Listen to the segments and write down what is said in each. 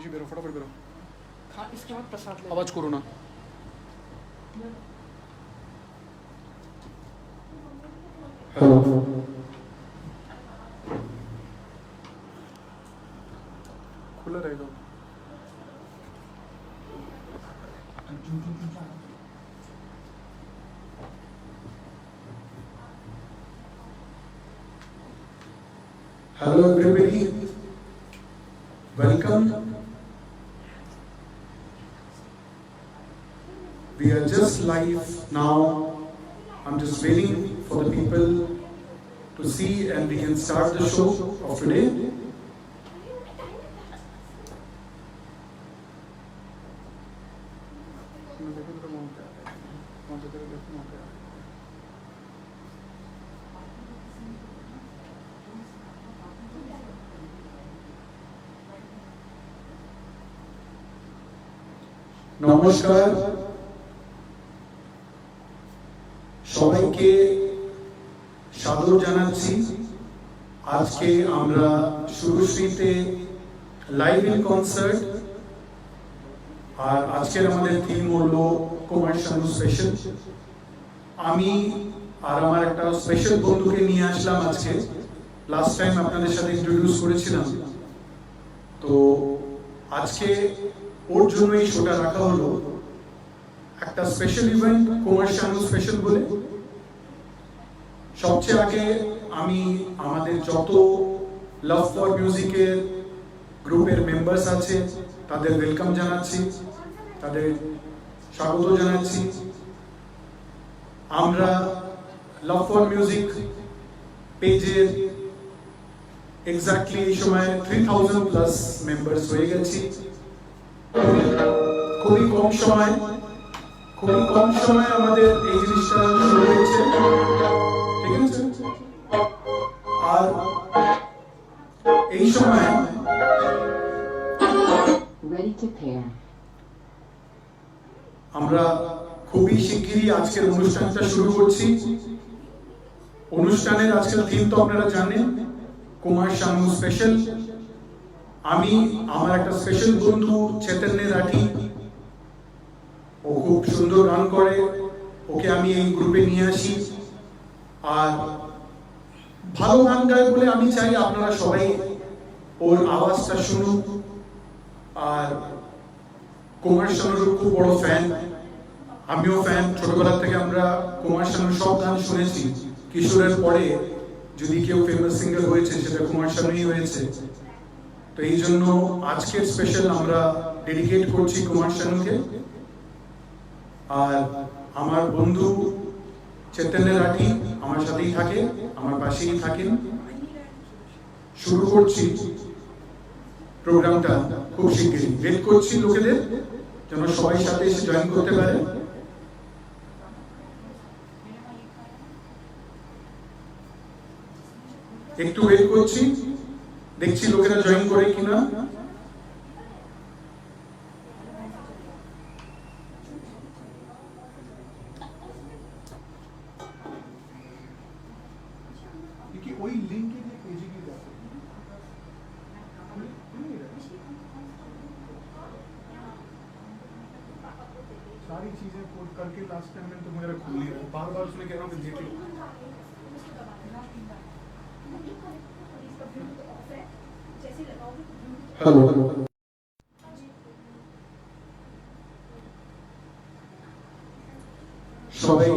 बेरो फटाफट बेरो हाँ इसके बाद प्रसाद ले आवाज करो ना खुला रहेगा Hello everybody, welcome. We are just live now. I'm just waiting for the people to see and we can start the show of today. নমস্কার সবাইকে সাদর জানাচ্ছি আজকে আমরা শুরুশ্রীতে লাইভ ইন কনসার্ট আর আজকের আমাদের থিম হলো কুমার শানু স্পেশাল আমি আর আমার একটা স্পেশাল বন্ধুকে নিয়ে আসলাম আজকে লাস্ট টাইম আপনাদের সাথে ইন্ট্রোডিউস করেছিলাম তো আজকে ওর জন্য এই শোটা রাখা হলো একটা special event Kumar Sanu special বলে সবচেয়ে আগে আমি আমাদের যত লাভ ফর মিউজিকের গ্রুপের মেম্বার্স আছে তাদের ওয়েলকাম জানাচ্ছি তাদের স্বাগত জানাচ্ছি আমরা লাভ ফর মিউজিক পেজের এক্স্যাক্টলি এই সময় 3000 প্লাস মেম্বার্স হয়ে গেছি খুবই কম সময় আমাদের এই জিনিসটা শুরু হয়েছে ঠিক আছে আর এই সময় আমরা খুবই শিগগিরই আজকের অনুষ্ঠানটা শুরু করছি অনুষ্ঠানের আজকের থিম তো আপনারা জানেন কুমার শানু স্পেশাল আমি আমার একটা স্পেশাল বন্ধু চৈতন্য রাঠি ও খুব সুন্দর গান করে ওকে আমি এই গ্রুপে নিয়ে আসি আর ভালো গান গায় বলে আমি চাই আপনারা সবাই ওর আওয়াজটা শুনুন আর কুমার শানুর খুব বড় ফ্যান আমিও ফ্যান ছোটবেলা থেকে আমরা কুমার শানুর সব গান শুনেছি কিশোরের পরে যদি কেউ ফেমাস সিঙ্গার হয়েছে সেটা কুমার শানুই হয়েছে তো এই জন্য আজকের স্পেশাল আমরা ডেডিকেট করছি কুমার শানুকে আর আমার বন্ধু চৈতন্য রাঠি আমার সাথেই থাকে আমার পাশেই থাকেন শুরু করছি প্রোগ্রামটা খুব শিগগিরই ওয়েট করছি লোকেদের যেন সবাই সাথে এসে জয়েন করতে পারে একটু ওয়েট করছি দেখছি লোকেরা জয়েন করে কিনা ওই লিংকে দিয়ে পেজে গিয়ে দেখো सारी चीजें कोड करके लास्ट टाइम मैंने तो मेरा खोल लिया बार-बार उसने कह रहा हूं कि देख लो हेलो সবাই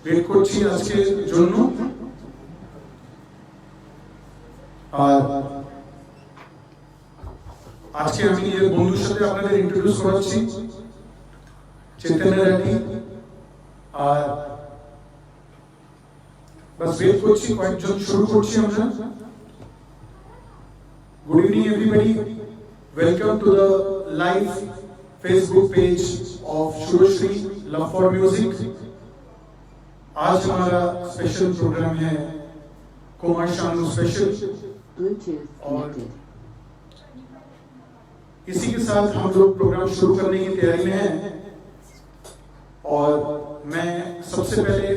ওয়েট করছি আজকের জন্য আর আজকে আমি এই বন্ধুর সাথে আপনাদের ইন্ট্রোডিউস করাচ্ছি চৈতন্য রাঠি আর বাস ওয়েট করছি কয়েকজন শুরু করছি আমরা good evening everybody welcome to the live Facebook page of Shurushree love for music आज हमारा स्पेशल प्रोग्राम है कुमार शानू स्पेशल और इसी के साथ हम लोग प्रोग्राम शुरू करने की तैयारी में हैं और मैं सबसे पहले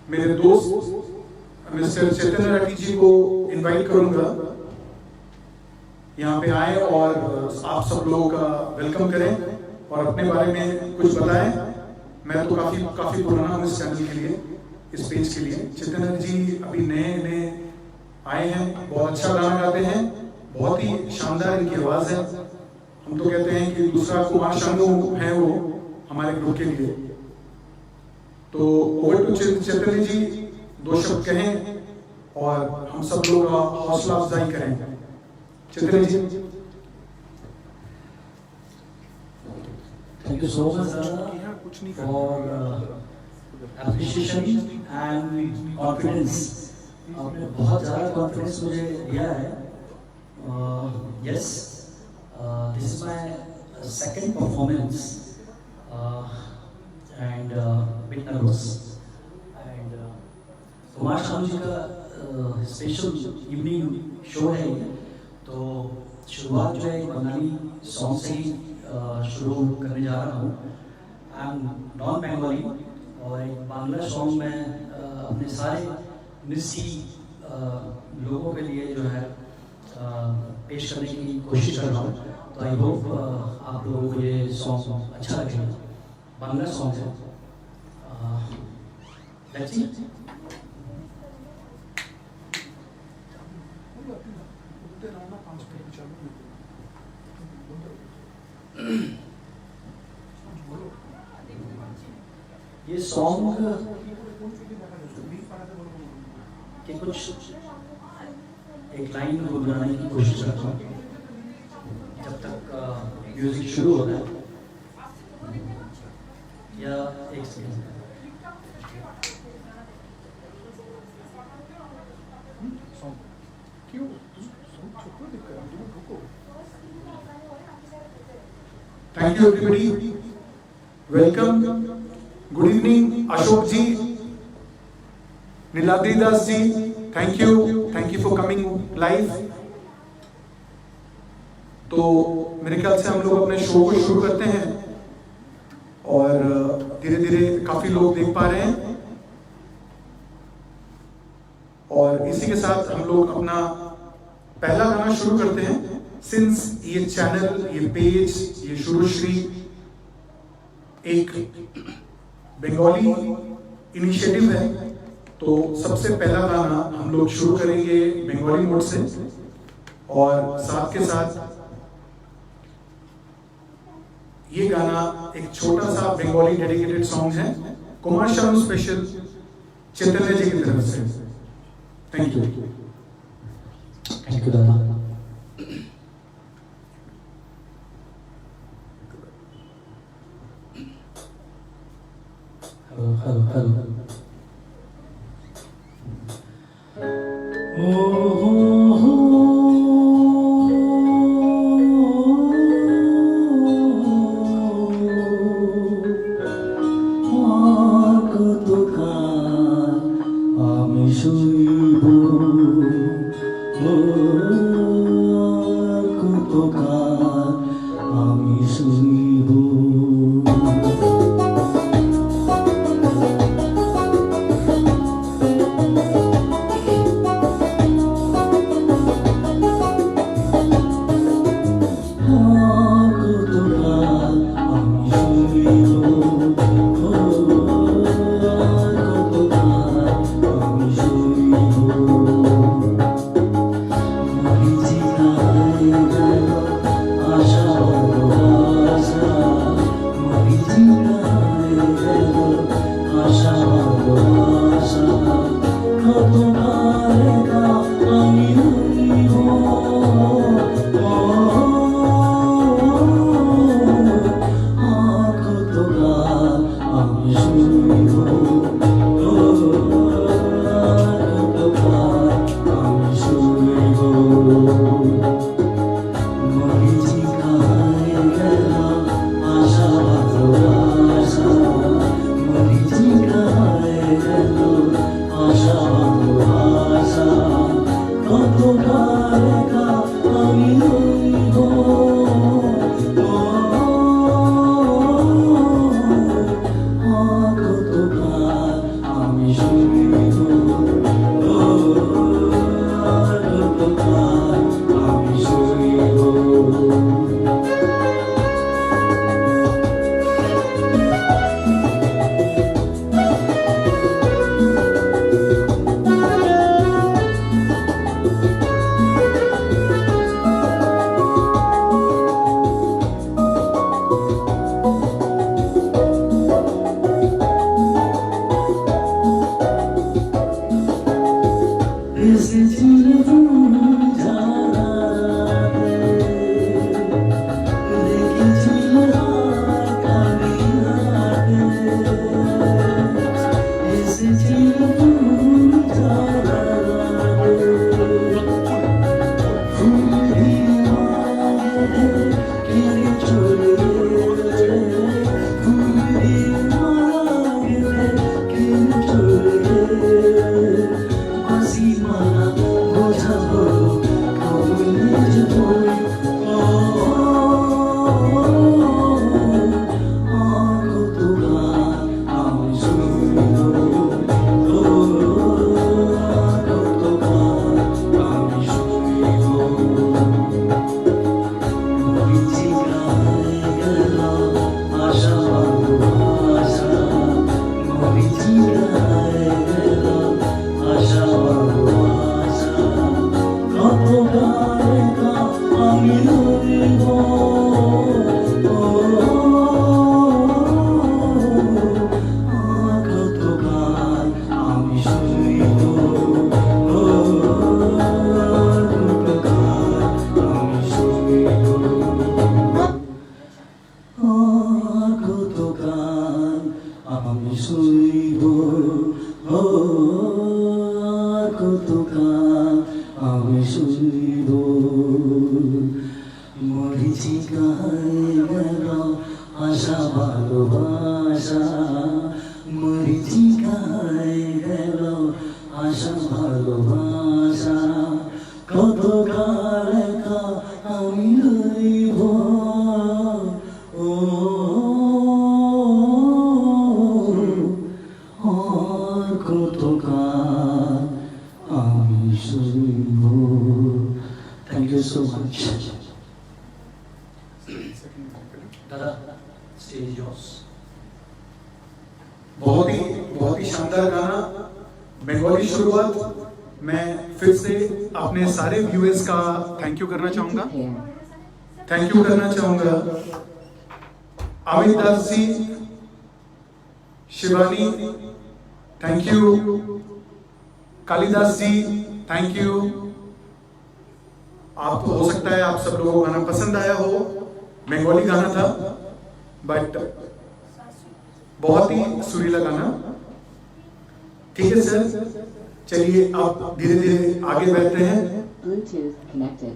मेरे दोस्त मिस्टर चैतन्य राठी जी को इनवाइट करूंगा यहाँ पे आए और आप सब लोगों का वेलकम करें और अपने बारे में कुछ बताएं। मैं तो काफ़ी पुराना हूँ इस चैनल के लिए, इस पेज के लिए। चैतन्य जी अभी नए आए हैं, बहुत अच्छा गाना गाते हैं, बहुत ही शानदार इनकी आवाज़ है। हम तो कहते हैं कि दूसरा कुमार शानू है वो हमारे ग्रुप के लिए। तो ओवर टू चैतन्य जी, 2 शब्द कहें और हम सब लोग का हौसला अफजाई करें। चैतन्य ji. Thank you so much, Dada, for appreciation and confidence. आपने बहुत ज़्यादा कॉन्फिडेंस मुझे दिया है। Yes, this is my second performance and bit nervous. And Kumar Sanu ji का स्पेशल इवनिंग शो है, तो शुरुआत जो है बंगाली सॉन्ग से ही शुरू करने जा रहा हूँ। आई एम नॉन बंगाली और एक बांग्ला सॉन्ग में अपने सारे मिर्सी लोगों के लिए जो है पेश करने की कोशिश कर रहा हूँ। तो आई होप आप लोगों को ये सॉन्ग अच्छा लगेगा। बांग्ला सॉन्ग है। Let's see. ये सॉन्ग के कुछ एक लाइन में गुनगुनाने की कोशिश करता हूँ जब तक म्यूजिक शुरू होता है। या एक second. Thank you everybody. Welcome. Good evening, Ashok ji, Niladri Das ji. Thank you for coming live. तो मेरे ख्याल से हम लोग अपने शो को शुरू करते हैं और धीरे धीरे काफी लोग देख पा रहे हैं और इसी के साथ हम लोग अपना पहला गाना शुरू करते हैं। सिंस ये चैनल, ये पेज, ये शुरूश्री एक बंगाली इनिशिएटिव है, तो सबसे पहला गाना हम लोग शुरू करेंगे बंगाली मोड से और साथ के साथ ये गाना एक छोटा सा बंगाली डेडिकेटेड सॉन्ग है, कुमार शानू स्पेशल चैतन्य जी की तरफ से। थैंक यू दादा। हेलो। লেখা আমি রইব ও আর কত কাল আমি সইব। Thank you so much. दादा स्टेज योर्स। बहुत ही शानदार गाना, बंगाली शुरुआत। मैं फिर से अपने सारे व्यूअर्स का थैंक यू करना चाहूंगा। Amit Das ji, Shivani thank you, Kalidas ji thank you. आप हो सकता है आप सब लोगों को गाना पसंद आया हो, बंगाली गाना था बट बहुत ही सुरीला गाना। ठीक है सर, चलिए आप धीरे धीरे आगे बढ़ते हैं। Bluetooth connected.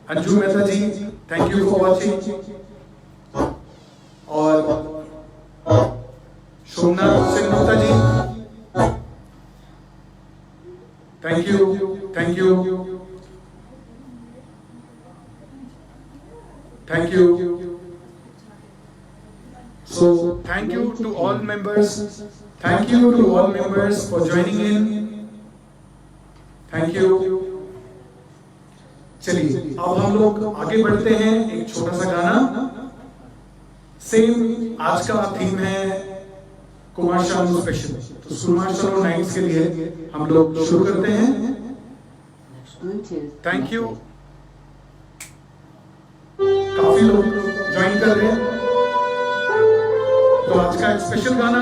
Anju Mehta ji thank you for watching, और Somnath Singh Gupta ji thank you. So thank you to all members. Thank you to all members for joining in. Thank you. चलिए अब हम लोग आगे बढ़ते हैं। एक छोटा सा गाना, सेम आज का थीम है कुमार शानू स्पेशल, तो कुमार शानू नाइट्स के लिए हम लोग शुरू करते हैं। Bluetooth. Thank you. काफी लोग ज्वाइन कर रहे हैं, तो आज का एक स्पेशल गाना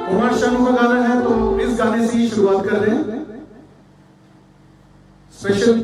कुमार शानू का गाना है, तो इस गाने से ही शुरुआत कर रहे हैं। स्पेशल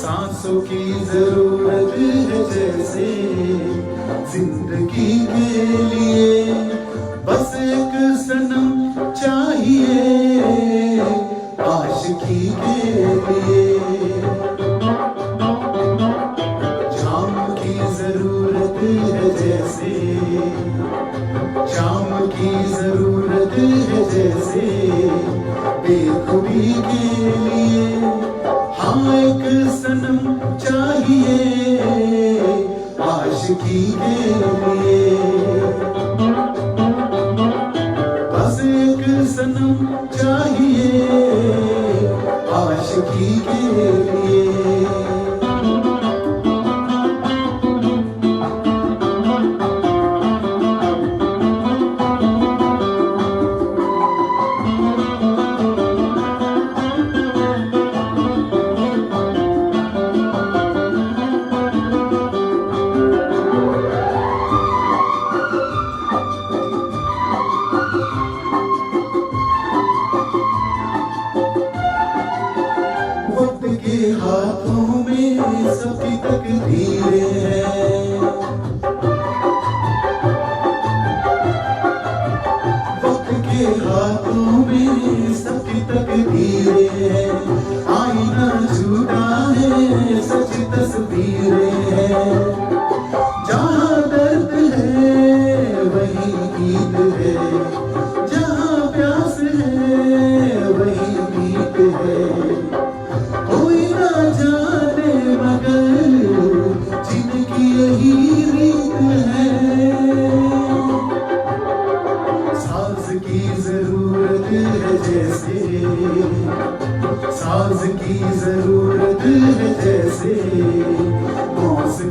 सांसों की जरूरत है जैसे जिंदगी के लिए बस एक सनम चाहिए आशिकी के लिए। जाम की जरूरत है जैसे, जाम की जरूरत है जैसे बेखुदी के लिए। हाँ एक सनम चाहिए आशिकी के लिए, बस एक सनम चाहिए आशिकी के लिए।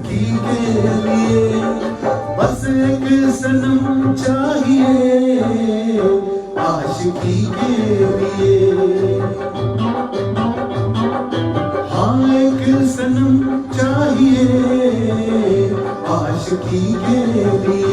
जिंदगी के लिए बस एक सनम चाहिए आशिकी के लिए। हाँ एक सनम चाहिए आशिकी के लिए।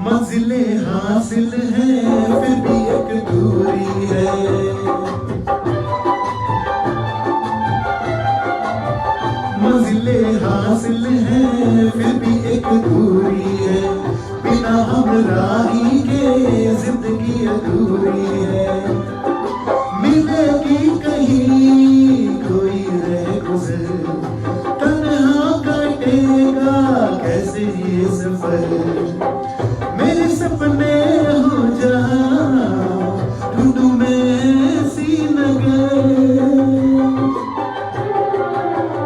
मंजिलें हासिल हैं फिर भी एक दूरी है। मंजिलें हासिल हैं फिर भी एक दूरी है। बिना हमराही के जिंदगी अधूरी है। मिलेगी कहीं कोई रह गुजर तन्हा काटेगा कैसे ये सफर। मेरे सपने हो जा ढूंढूं मैं सी नगर।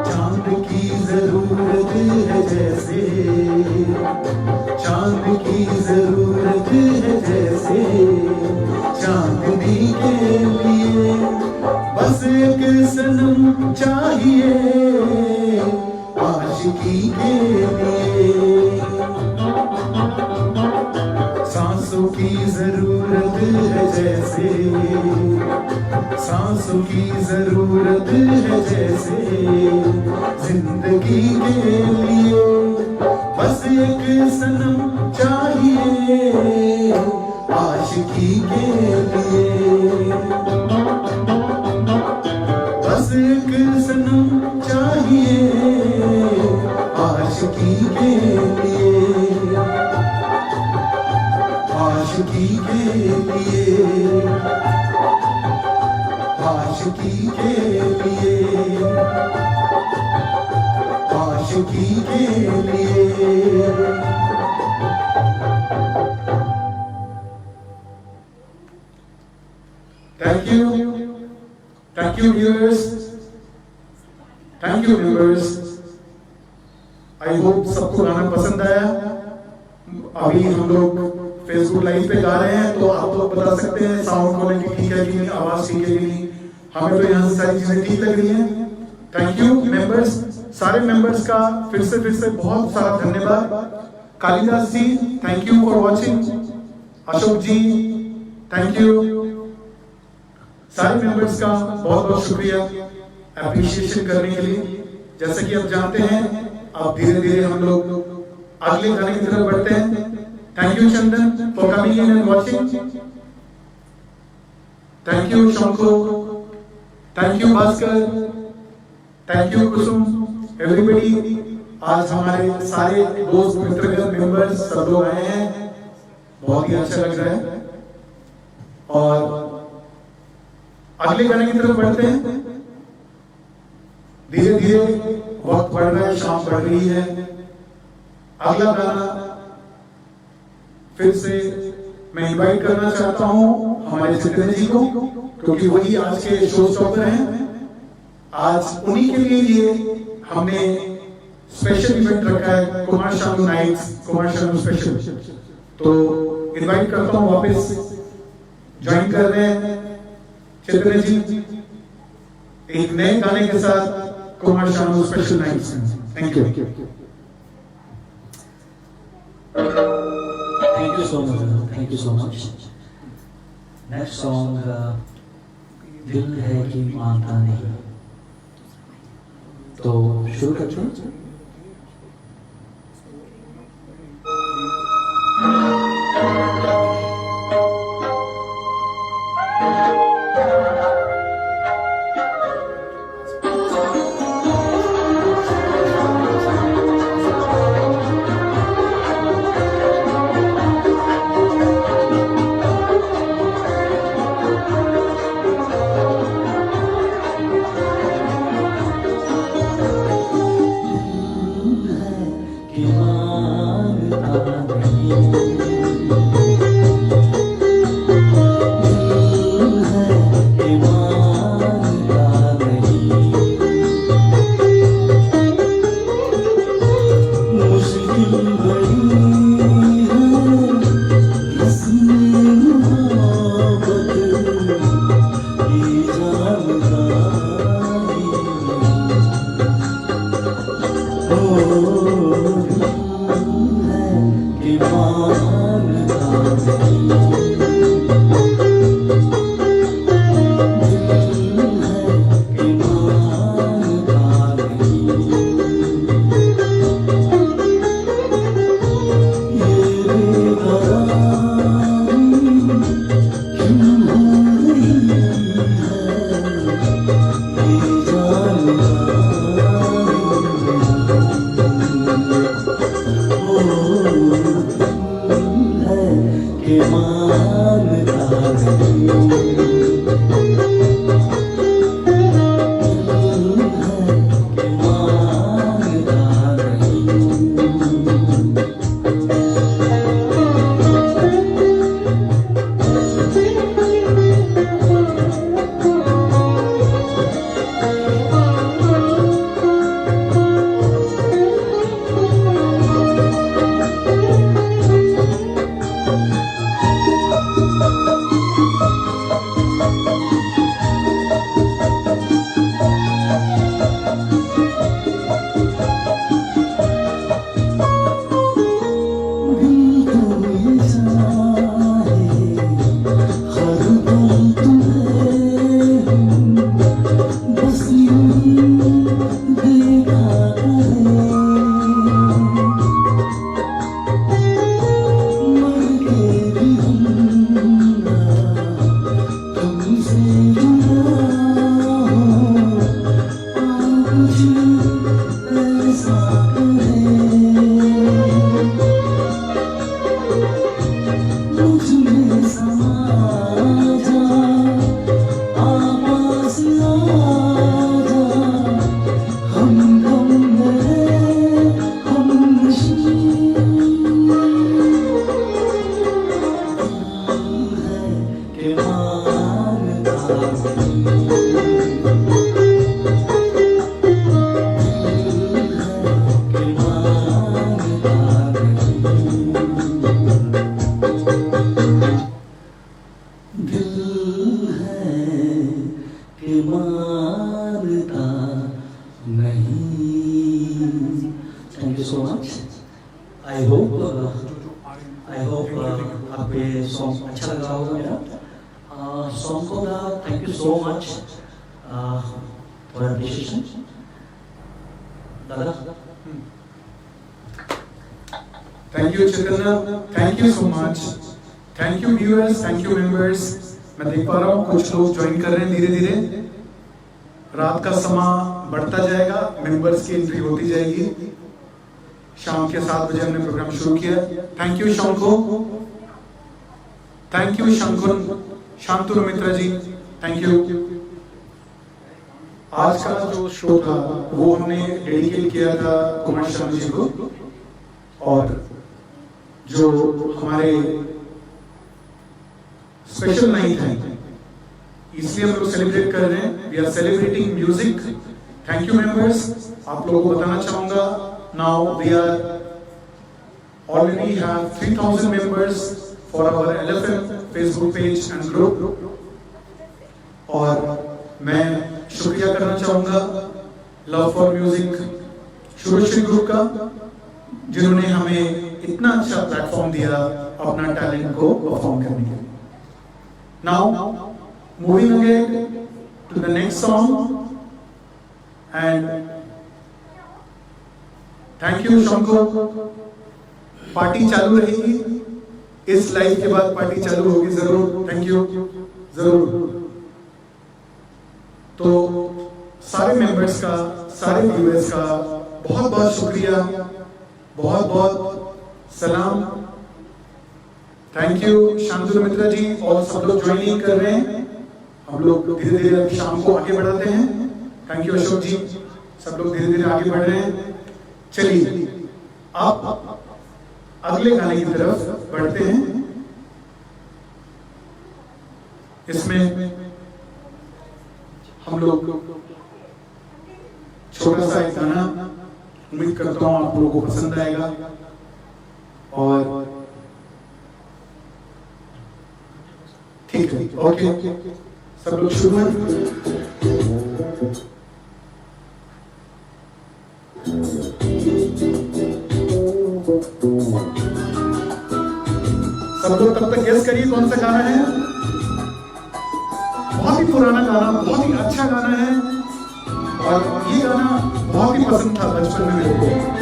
चांद की जरूरत है जैसे चांद की जरूरत है जैसे चांदनी के लिए बस एक सनम चाहिए आशिकी के लिए। सांसों की जरूरत है जैसे सांसों की जरूरत है जैसे जिंदगी के लिए बस एक सनम चाहिए आशिकी के लिए। बस एक सनम चाहिए आशिकी के लिए। आशिकी के लिए आशिकी के लिए आशिकी के लिए। Thank you viewers, thank you members। I hope सबको गाना पसंद आया। अभी हम लोग फेसबुक लाइव पे गा रहे हैं तो आप लोग बता सकते हैं साउंड क्वालिटी ठीक है कि नहीं, आवाज ठीक है कि नहीं। हमें तो यहाँ से सारी चीजें ठीक लग रही हैं। थैंक यू मेंबर्स, सारे मेंबर्स का फिर से बहुत सारा धन्यवाद। Kalidas ji thank you for watching. Ashok ji thank you. सारे मेंबर्स का बहुत शुक्रिया एप्रिशिएशन करने के लिए। जैसा कि आप जानते हैं अब धीरे धीरे हम लोग अगले गाने की तरफ बढ़ते हैं। Thank you Chandan for coming in and watching. Thank you Shanko. Thank you Bhaskar. Thank you Kusum. Everybody. आज हमारे सारे दोस्त मित्रगण मेंबर्स सब लोग आए हैं, बहुत ही अच्छा लग रहा है। और अगले गाने की तरफ बढ़ते हैं। धीरे धीरे वक्त बढ़ रहा है, शाम बढ़ रही है। अगला गाना फिर से मैं इनवाइट करना चाहता हूं हमारे चित्रण जी को, क्योंकि वही आज के शो स्टॉपर हैं। आज उन्हीं के लिए ये हमने स्पेशल इवेंट रखा है, कुमार शानू नाइट्स, कुमार शानू स्पेशल। तो इनवाइट करता हूं वापस ज्वाइन कर रहे हैं चित्रण जी एक नए गाने के साथ कुमार शानू स्पेशल नाइट्स में। Thank you. Thank you so much. Thank you so much. Next song, दिल है कि मानता नहीं। तो शुरू करते हैं। Thank you Chaitanya, thank you so much. Thank you viewers, thank you members. मैं देख पा रहा हूँ कुछ लोग ज्वाइन कर रहे हैं धीरे धीरे. रात का समा बढ़ता जाएगा, मेंबर्स की एंट्री होती जाएगी. शाम के 7 बजे हमने प्रोग्राम शुरू किया. Thank you Shanko, thank you Shankun, Shantanu Mitra ji, thank you. आज का जो शो था वो हमने डेडिकेट किया था कुमार शर्मा जी को, और जो हमारे स्पेशल नाइट है इसलिए हम लोग सेलिब्रेट कर रहे हैं. We are celebrating music. Thank you members. आप लोगों को बताना चाहूंगा, now we are already have 3000 members for our LFM Facebook page and group. और मैं शुक्रिया करना चाहूंगा लव फॉर म्यूजिक शुरूश्री ग्रुप का, जिन्होंने हमें इतना अच्छा प्लेटफॉर्म दिया अपना टैलेंट को परफॉर्म करने के लिए. Now moving ahead to the next song, and thank you Shanko. Party चालू रहेगी, इस लाइव के बाद पार्टी चालू होगी जरूर. थैंक यू जरूर. तो सारे मेंबर्स का, सारे व्यूअर्स का बहुत बहुत शुक्रिया, बहुत बहुत सलाम. थैंक यू शांतनु मित्रा जी, और सब लोग ज्वाइनिंग कर रहे हैं. हम लोग धीरे धीरे शाम को आगे बढ़ाते हैं. थैंक यू अशोक जी, सब लोग धीरे धीरे आगे बढ़ रहे हैं. चलिए आप अगले गाने की तरफ बढ़ते हैं। इसमें हम लोग छोटा सा एक गाना, उम्मीद करता हूं आप लोगों को पसंद आएगा। और ठीक है, ओके, सब लोग शुरू हैं। सब लोग तब तक गेस करिए कौन सा गाना है। बहुत ही पुराना गाना, बहुत ही अच्छा गाना है, और ये गाना बहुत ही पसंद था बचपन में मेरे को।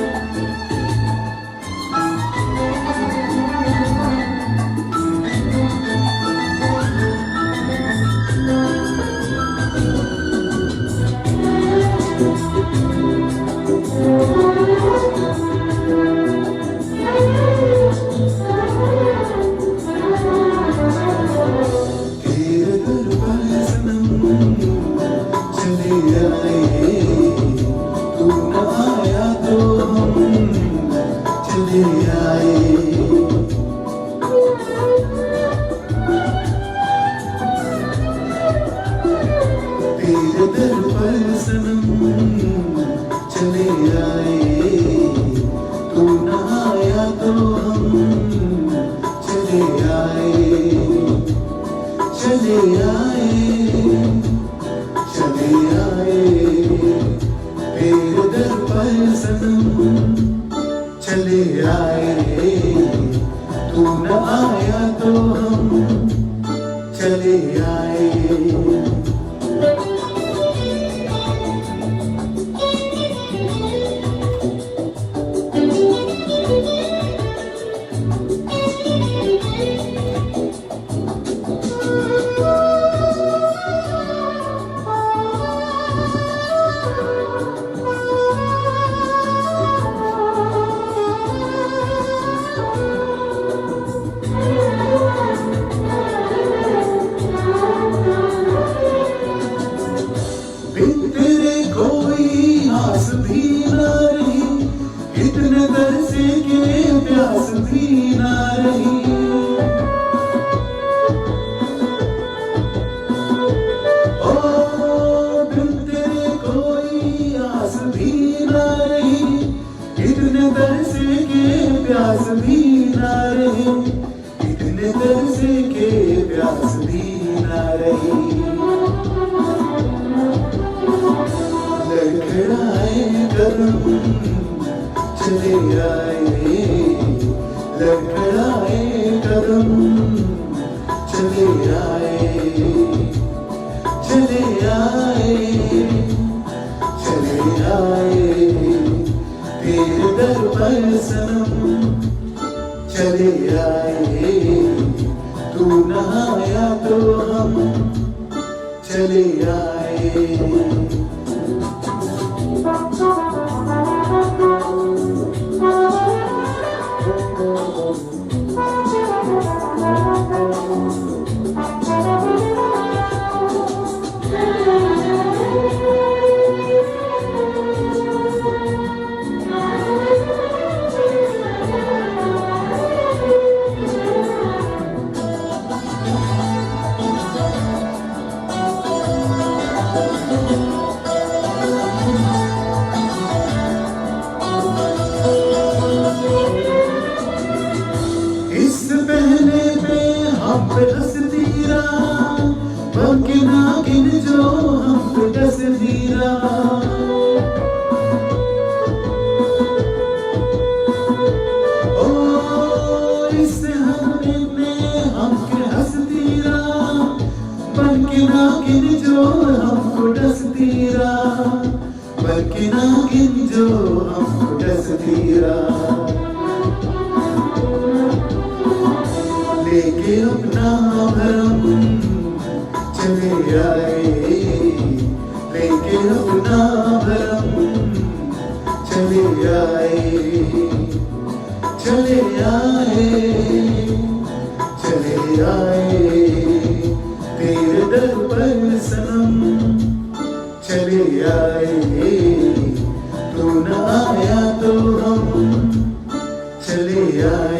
चले आए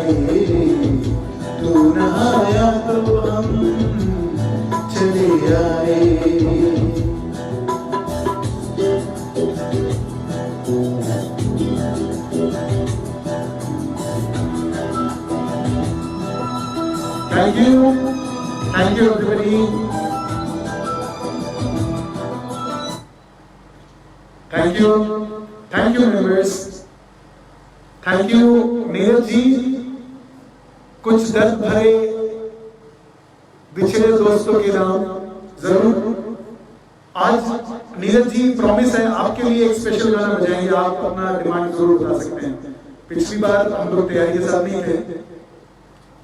तू न आया तो हम चले आए। Thank you everybody. Thank you members. Thank you Neeraj ji. कुछ दर्द भरे बिछड़े दोस्तों के नाम जरूर। आज नीरज जी प्रॉमिस है आपके लिए एक स्पेशल गाना बजाएंगे, आप अपना डिमांड जरूर बता सकते हैं। पिछली बार हम लोग तैयारी के साथ नहीं थे,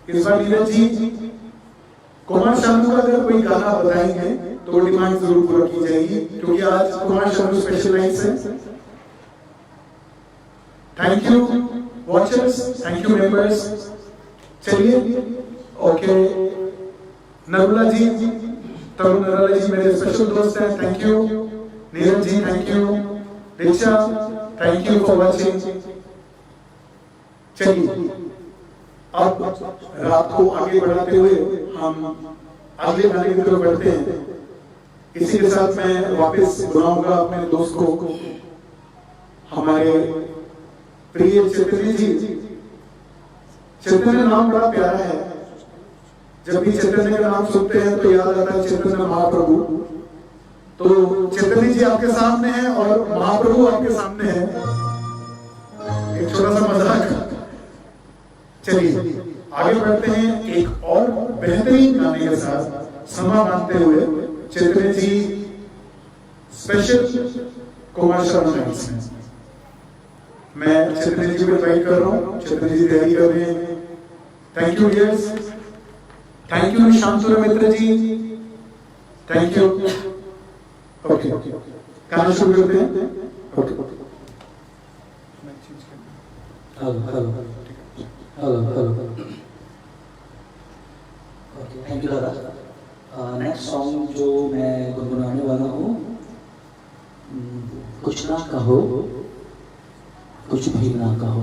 इस बार नीरज जी कुमार शानू का अगर कोई गाना बताएंगे तो डिमांड जरूर पूरा की जाएगी, क्योंकि आज कुमार शानू स्पेशल नाइट है। Thank you watchers, thank you members. चलिए ओके, नरुला जी, तरुण नरुला जी मेरे स्पेशल दोस्त हैं, thank you. Neeraj ji thank you. Richa thank you for watching. चलिए अब रात को आगे बढ़ाते हुए हम अगले गाने की तरफ बढ़ते हैं। इसी के साथ मैं वापस बुलाऊंगा अपने दोस्त को, हमारे प्रिय चैतन्य जी। चैतन्य नाम बड़ा प्यारा है, जब भी चैतन्य का नाम सुनते हैं तो याद आता है चैतन्य महाप्रभु। तो चैतन्य जी आपके सामने हैं और महाप्रभु आपके सामने है। एक छोटा सा मजाक। चलिए आगे बढ़ते हैं एक और बेहतरीन गाने के साथ समा बांधते हुए। चैतन्य जी स्पेशल कुमार शानू नाइट्स में मैं चैतन्य जी को इनवाइट कर रहा हूँ। चैतन्य जी तैयारी कर रहे हैं। Thank you yes, thank you Shantur Mitra ji, thank you. Okay गाना शुरू करते हैं। Okay hello okay, thank you दादा। नेक्स्ट सॉन्ग जो मैं गुनगुनाने वाला हूँ, कुछ ना कहो कुछ भी ना कहो।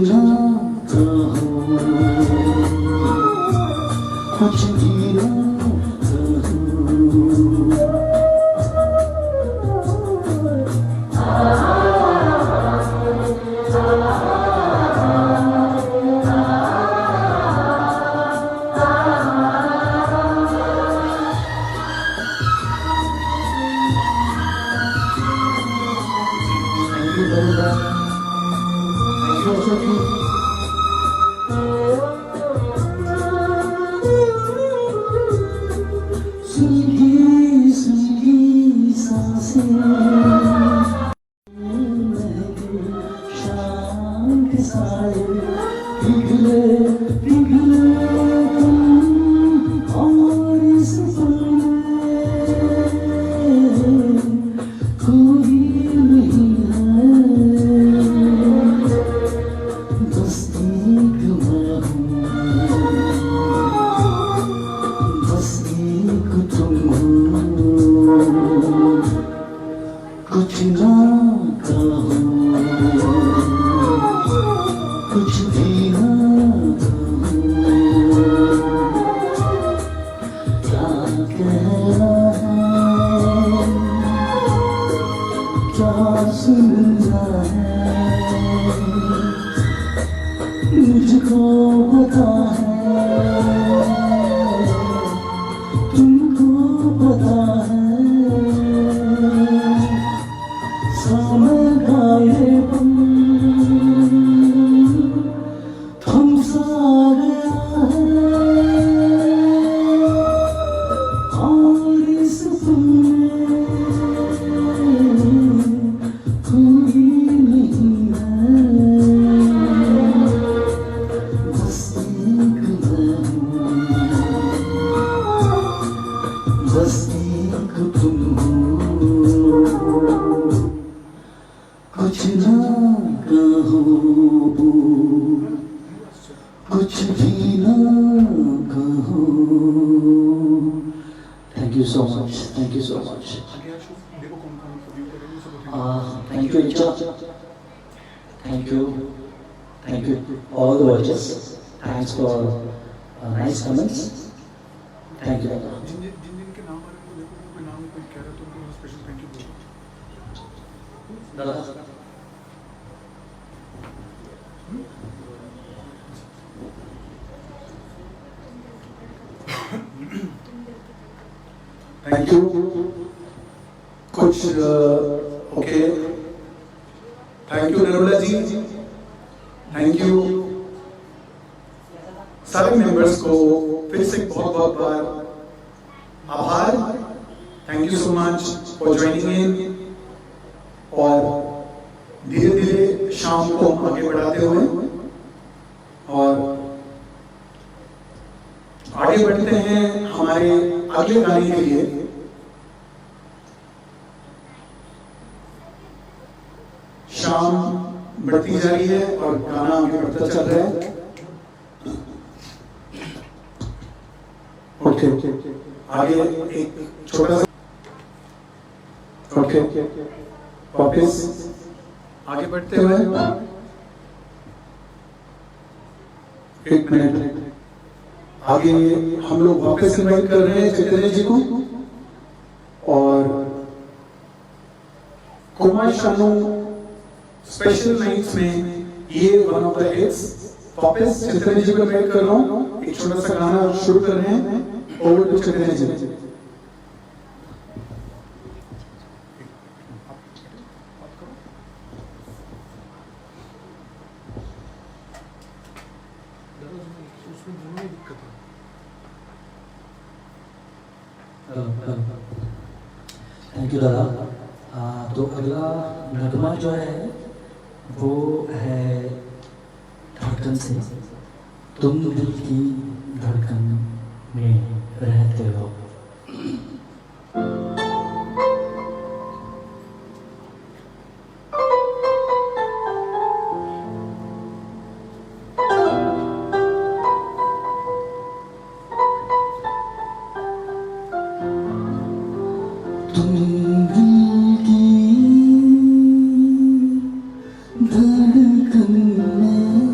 ना कहो, कुछ भी ना कहो। कुछ ना कहो, कुछ भी ना कहो, क्या कहना है, क्या सुनना है, मुझको पता है, तुमको पता है। समय का ये पल थम सा गया है, और इस पल में कोई नहीं है, बस एक मैं हूँ, बस एक तुम हो। कुछ ना कहो, कुछ भी ना कहो। Thank you so much. Thank you so much. देखो कौन कौन व्यू करेंगे सब बताइए। Thank you, Richa. Thank you. Thank you, all the watchers. Thanks for nice comments. Thank you. जिन जिन के नाम आ रहे हैं देखो कोई नाम कोई कह रहा है तो उनको स्पेशल थैंक यू बोलो। Thank you. कुछ okay, thank you Narmada ji, thank you सारे मेंबर्स को फिर से बहुत बहुत बार आभार। Thank you so much for joining in, और धीरे धीरे शाम को हम आगे बढ़ाते हुए और आगे बढ़ते हैं हमारे अगले गाने के लिए। शाम बढ़ती जा रही है और गाना आगे बढ़ता चल रहा है। ओके, आगे एक छोटा सा ओके, वापस आगे बढ़ते हुए एक मिनट आगे हम लोग वापस इनवाइट कर रहे हैं चैतन्य जी को, और कुमार शानू स्पेशल नाइट्स में ये वन ऑफ द हिट्स। वापस चैतन्य जी को इनवाइट कर रहा हूँ, एक छोटा सा गाना शुरू कर रहे हैं। Over to Chaitanya ji. Thank you dada. तो अगला नगमा जो है वो है धड़कन से, तुम दिल की धड़कन में रहते हो। धड़कन में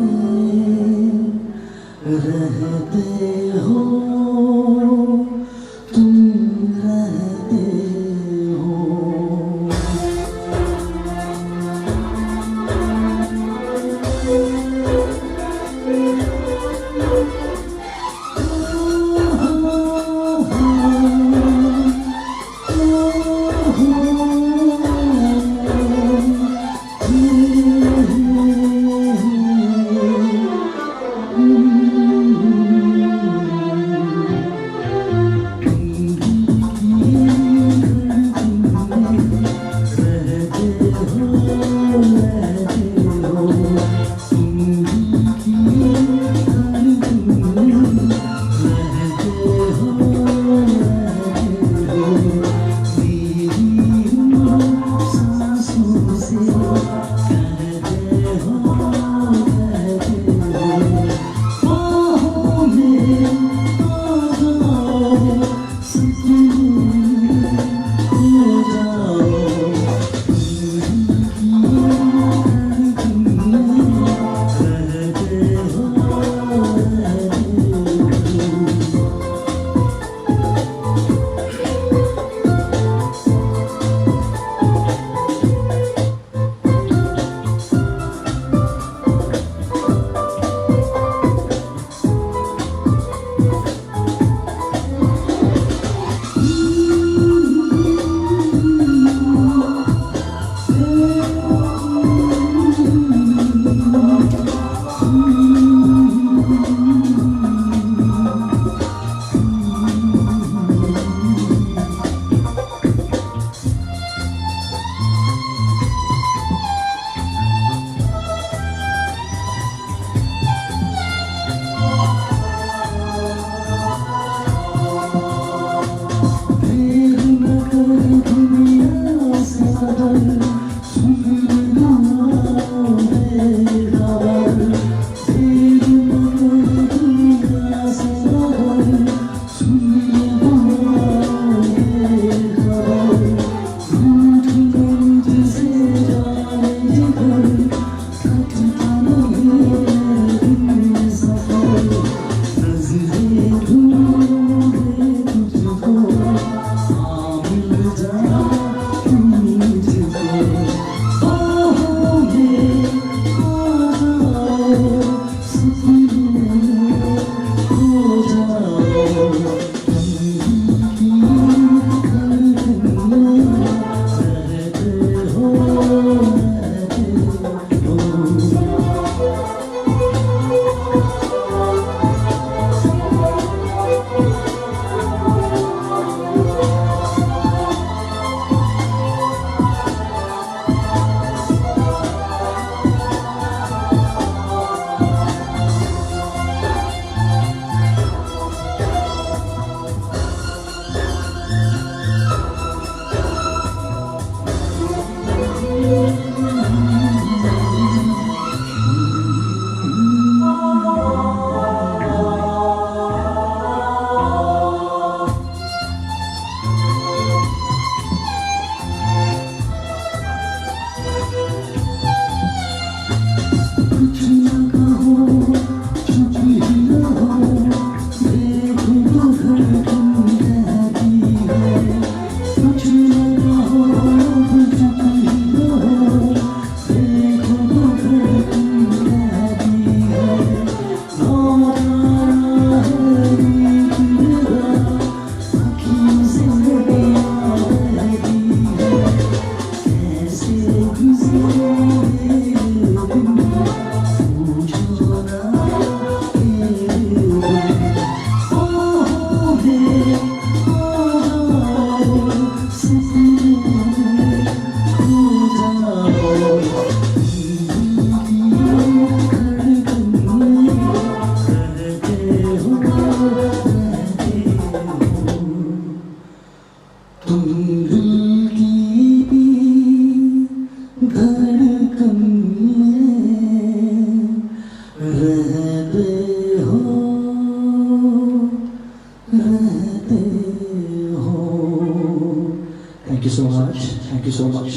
Thank you so much. Thank you so much.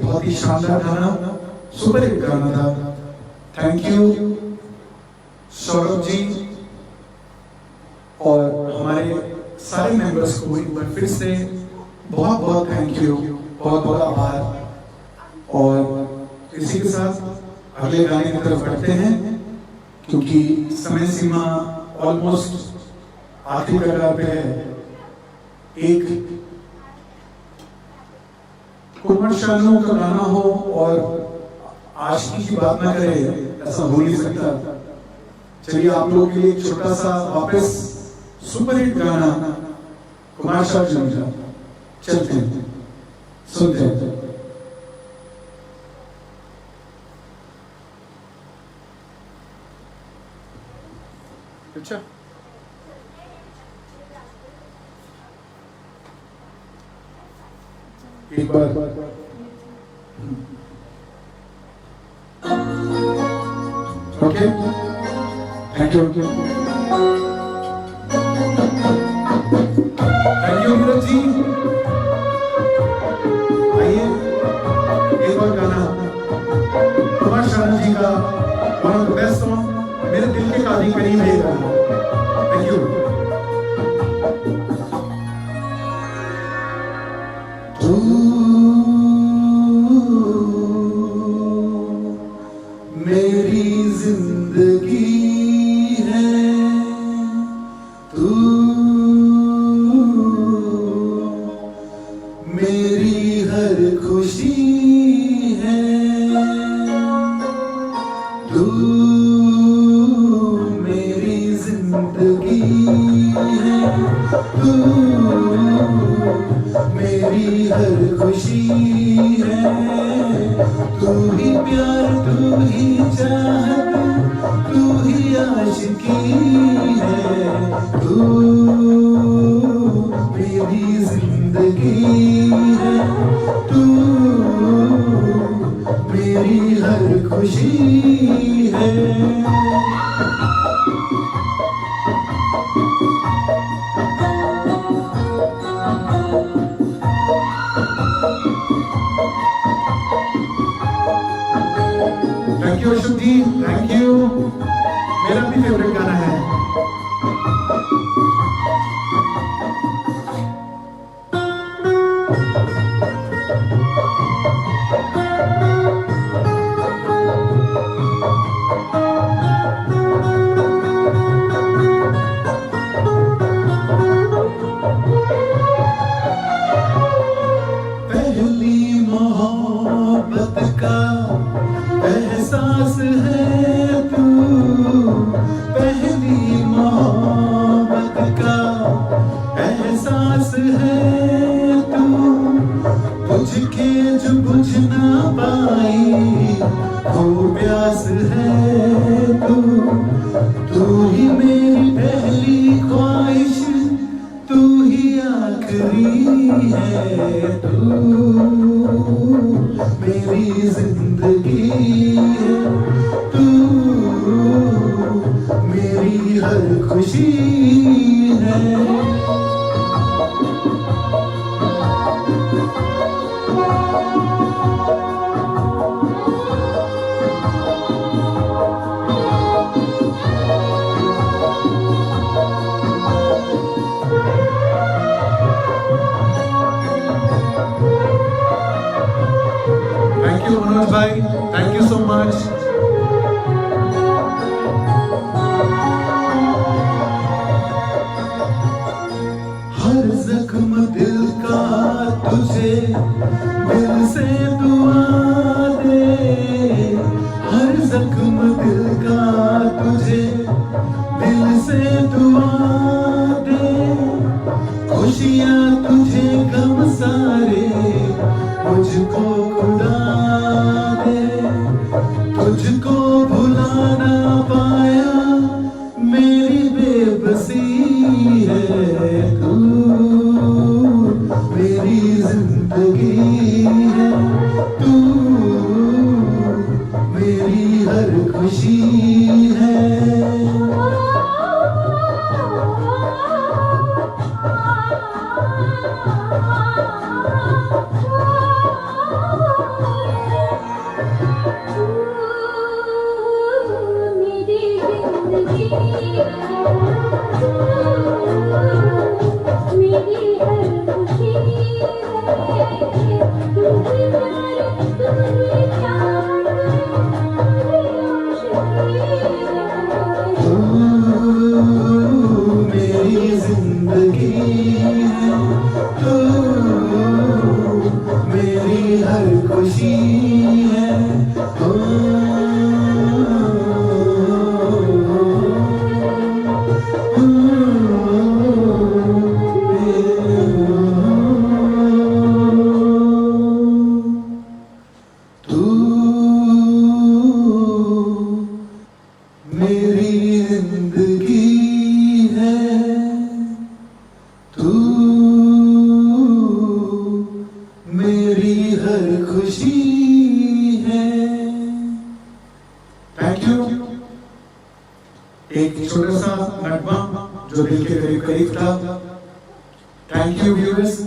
बहुत ही शानदार गाना, सुपर हिट गाना था। थैंक यू सौरभ जी और हमारे सारे मेंबर्स को एक बार फिर से बहुत बहुत थैंक यू, बहुत बहुत आभार। और इसी के साथ अगले गाने की तरफ बढ़ते हैं क्योंकि समय सीमा ऑलमोस्ट आखिरी कगार पे है। एक कुमार शानू का गाना हो और आशिकी की बात ना करे, ऐसा हो नहीं सकता। चलिए आप लोगों के लिए एक छोटा सा वापस सुपर हिट गाना कुमार शानू का चलते हैं, सुनते हैं। अच्छा, एक बार okay, thank you, thank you Neeraj ji. आइए एक और गाना कुमार शानू जी का one of the best song, मेरे दिल के काफी करीब है ये गाना। Thank you. मेरी जिंदगी है तू, मेरी हर खुशी है तू, मेरी जिंदगी है तू, मेरी हर खुशी है। तू ही प्यार, तू ही चाहत, तू ही आशिकी है तू, मेरी जिंदगी है तू, मेरी हर खुशी है। Thank you Ashok ji, thank you. मेरा भी फेवरेट गाना है। पहली मोहब्बत का एहसास है तू, पहली मोहब्बत का एहसास है तू, बुझ के जो बुझ ना पाई वो प्यास है तू, तू ही मेरी पहली ख्वाहिश, तू ही आखिरी है तू, मेरी जिंदगी है तू, मेरी हर खुशी है। थैंक यू मनोज भाई, थैंक यू सो मच। हर जख्म दिल का तुझे दिल से दुआ दे, हर जख्म दिल का तुझे दिल से दुआ दे, खुशियाँ तुझे गम सारे मुझको खुदा दे, तुझको भुला ना पाया मेरी बेबसी है तू, मेरी जिंदगी है तू, मेरी हर खुशी है। मेरी जिंदगी है तू, मेरी हर खुशी है। सुंदर सा नगमा जो दिल के करीब करीब था। Thank you viewers,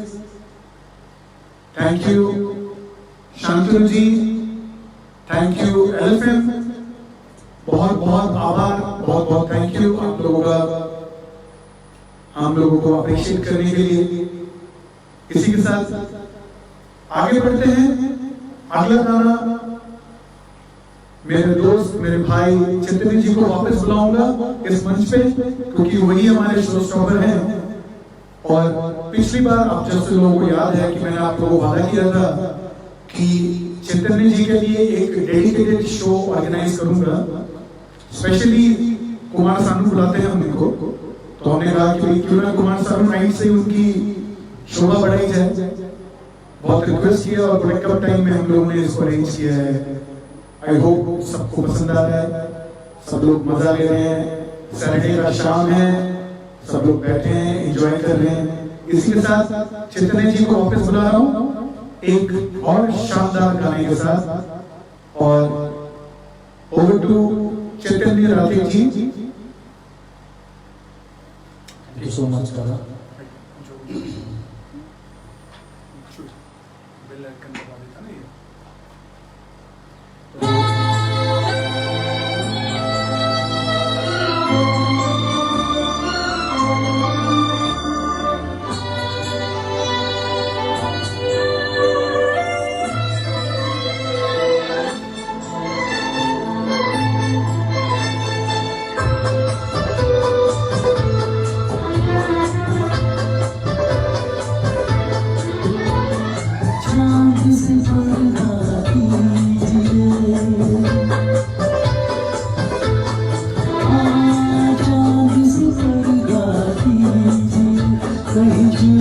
thank you Shantanu ji, thank you LFM, बहुत बहुत आभार, बहुत बहुत थैंक यू आप लोगों का हम लोगों को अप्रिशिएट करने के लिए। इसी के साथ आगे बढ़ते हैं। अगला गाना मेरे दोस्त मेरे भाई चैतन्य जी को वापस बुलाऊंगा इस मंच पे, क्योंकि वही हमारे शो स्टॉपर हैं। और पिछली बार आप जैसे लोगों को याद है कि मैंने आप लोगों को वादा किया था कि चैतन्य जी के लिए एक डेडिकेटेड शो ऑर्गेनाइज करूंगा। स्पेशली कुमार सानू बुलाते हैं हम इनको, तो हमने कहा कि भाई क्यों ना कुमार सानू नाइट से उनकी शोभा बढ़ाई जाए। बहुत रिक्वेस्ट किया और ब्रेकअप टाइम में हम लोगों ने इसको अरेंज किया है। आई होप सबको पसंद आ रहा है, सब लोग मजा ले रहे हैं। सैटरडे का शाम है, सब लोग बैठे हैं, एंजॉय कर रहे हैं। इसी के साथ चैतन्य जी को वापस बुला रहा हूँ एक और शानदार गाने के साथ। और over to Chaitanya Rathe ji. Thank you so much dada. Bell icon दबा देता ना ये। Thank you.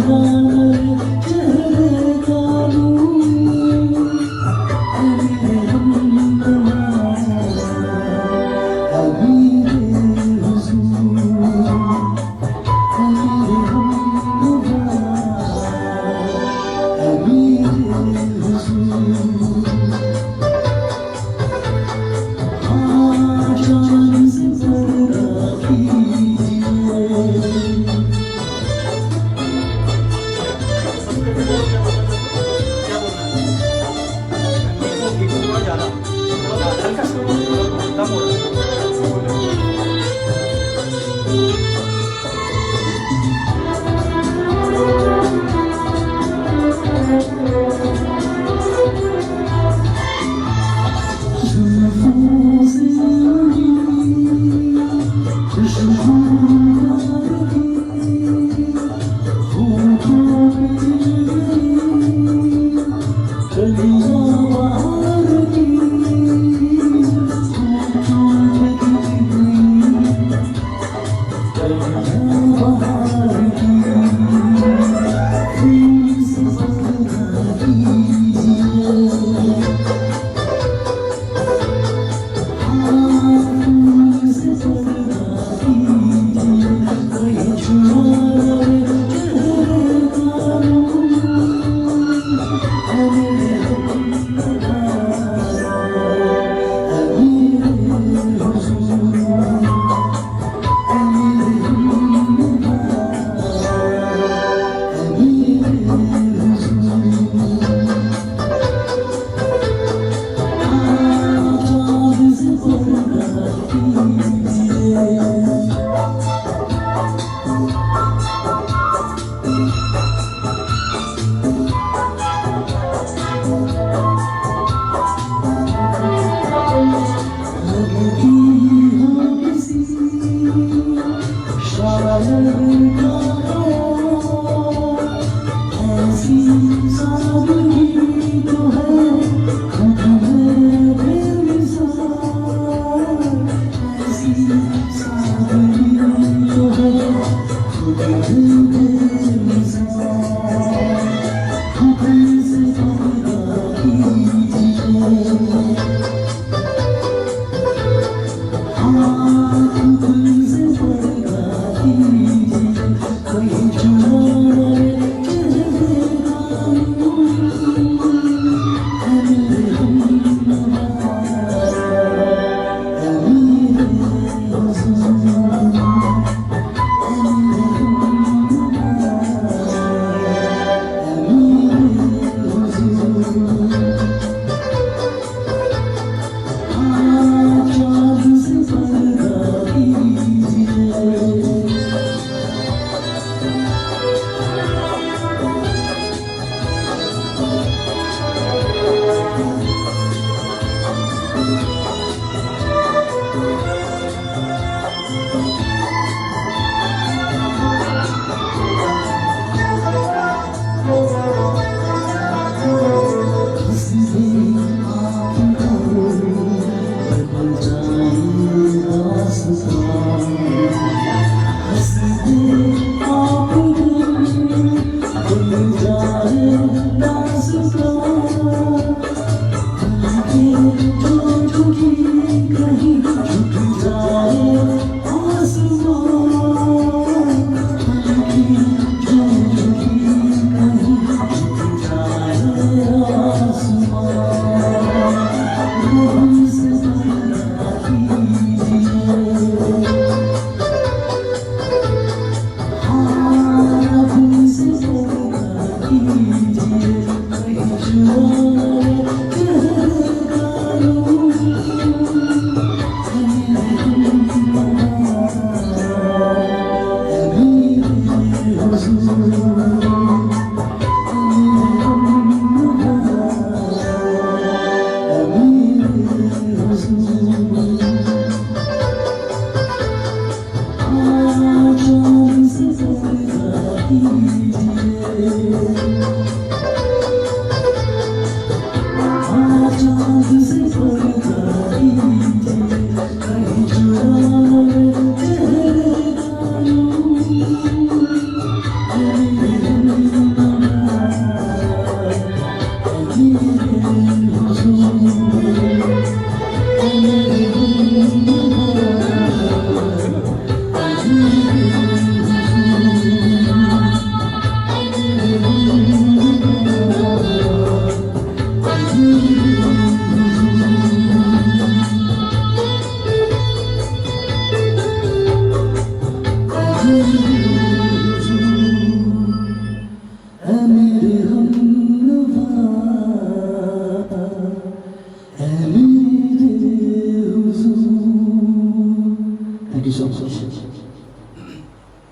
Thank you so much.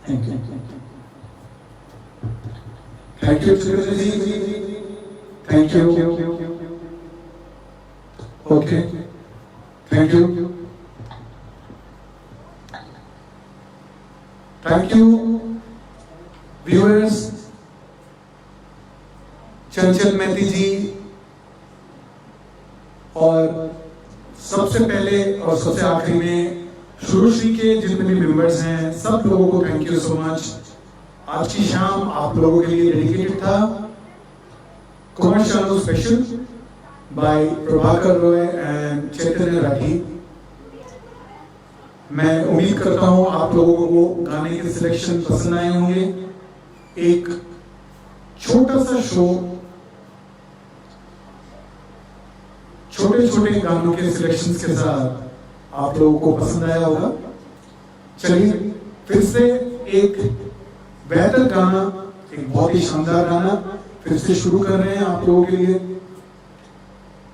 Thank you. Thank you, Secretary. Thank you. Okay. Thank you. Thank you, viewers. चंचल मेहती जी और सबसे पहले और सबसे आखिरी में शुरूश्री के जितने भी मेंबर्स हैं सब लोगों को थैंक यू सो मच। आज की शाम आप लोगों के लिए डेडिकेटेड था। Kumar Sanu special by Prabhakar Roy and Chaitanya Rathi. मैं उम्मीद करता हूं आप लोगों को वो गाने के सिलेक्शन पसंद आए होंगे। एक छोटा सा शो छोटे छोटे गानों के सिलेक्शंस के साथ आप लोगों को पसंद आया होगा। चलिए फिर से एक बेहतर गाना, एक बहुत ही शानदार गाना फिर से शुरू कर रहे हैं आप लोगों के लिए।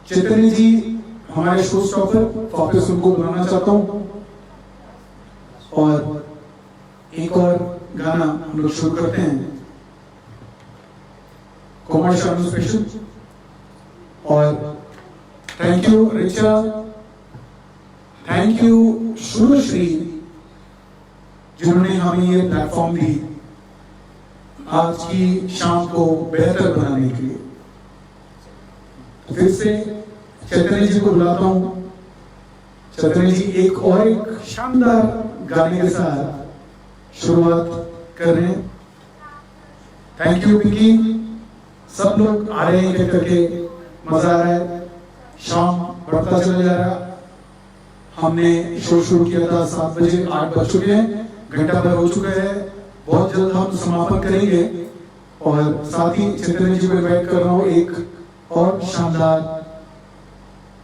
चैतन्य जी हमारे शो स्टॉपर, वापस उनको बुलाना चाहता हूं और एक और गाना हम लोग शुरू करते हैं, कुमार शानू स्पेशल। और thank you Richa, thank you Shurushree जिन्होंने हमें ये प्लेटफॉर्म दी आज की शाम को बेहतर बनाने के लिए। फिर से चैतन्य जी को बुलाता हूं। चैतन्य जी एक शानदार गाने के साथ शुरुआत कर रहे हैं। थैंक यू पिंकी, सब लोग आ रहे हैं एक करके, मजा आ रहा है। शाम बढ़ता चला जा रहा। हमने शो शुरू किया था 7 बजे, 8 बज चुके हैं, घंटा भर हो चुका है। बहुत जल्द हम समापन करेंगे और साथ ही चैतन्य जी को इनवाइट कर रहा हूँ एक और शानदार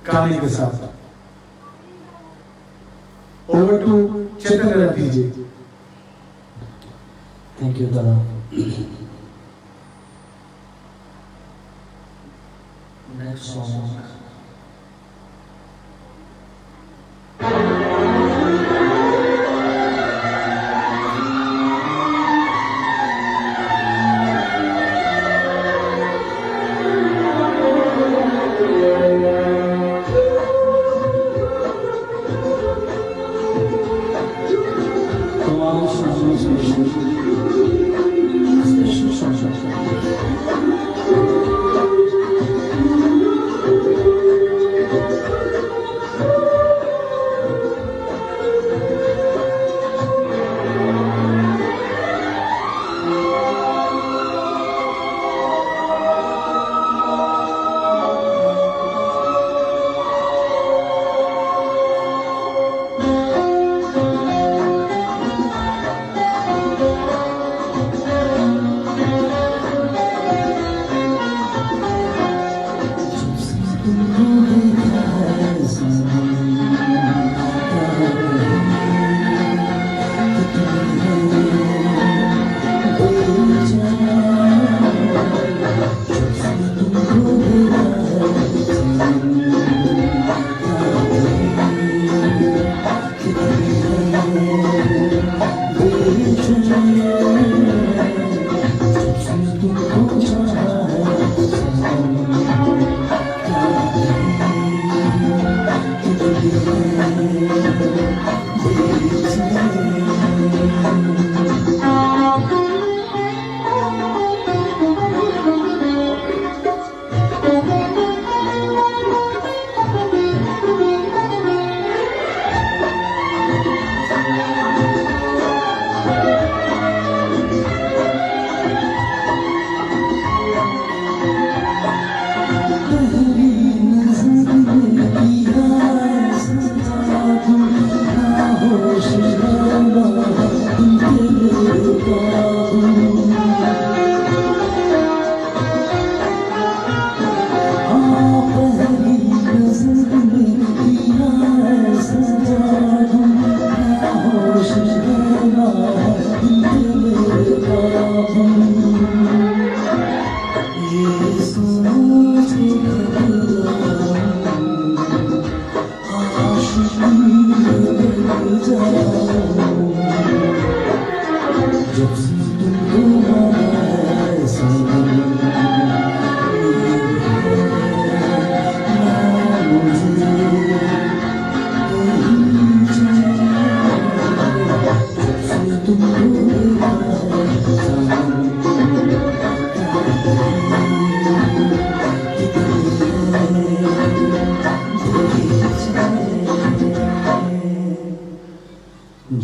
गाने के साथ। Over to Chaitanya Rathi ji. Thank you, Dada. Next song. Special song.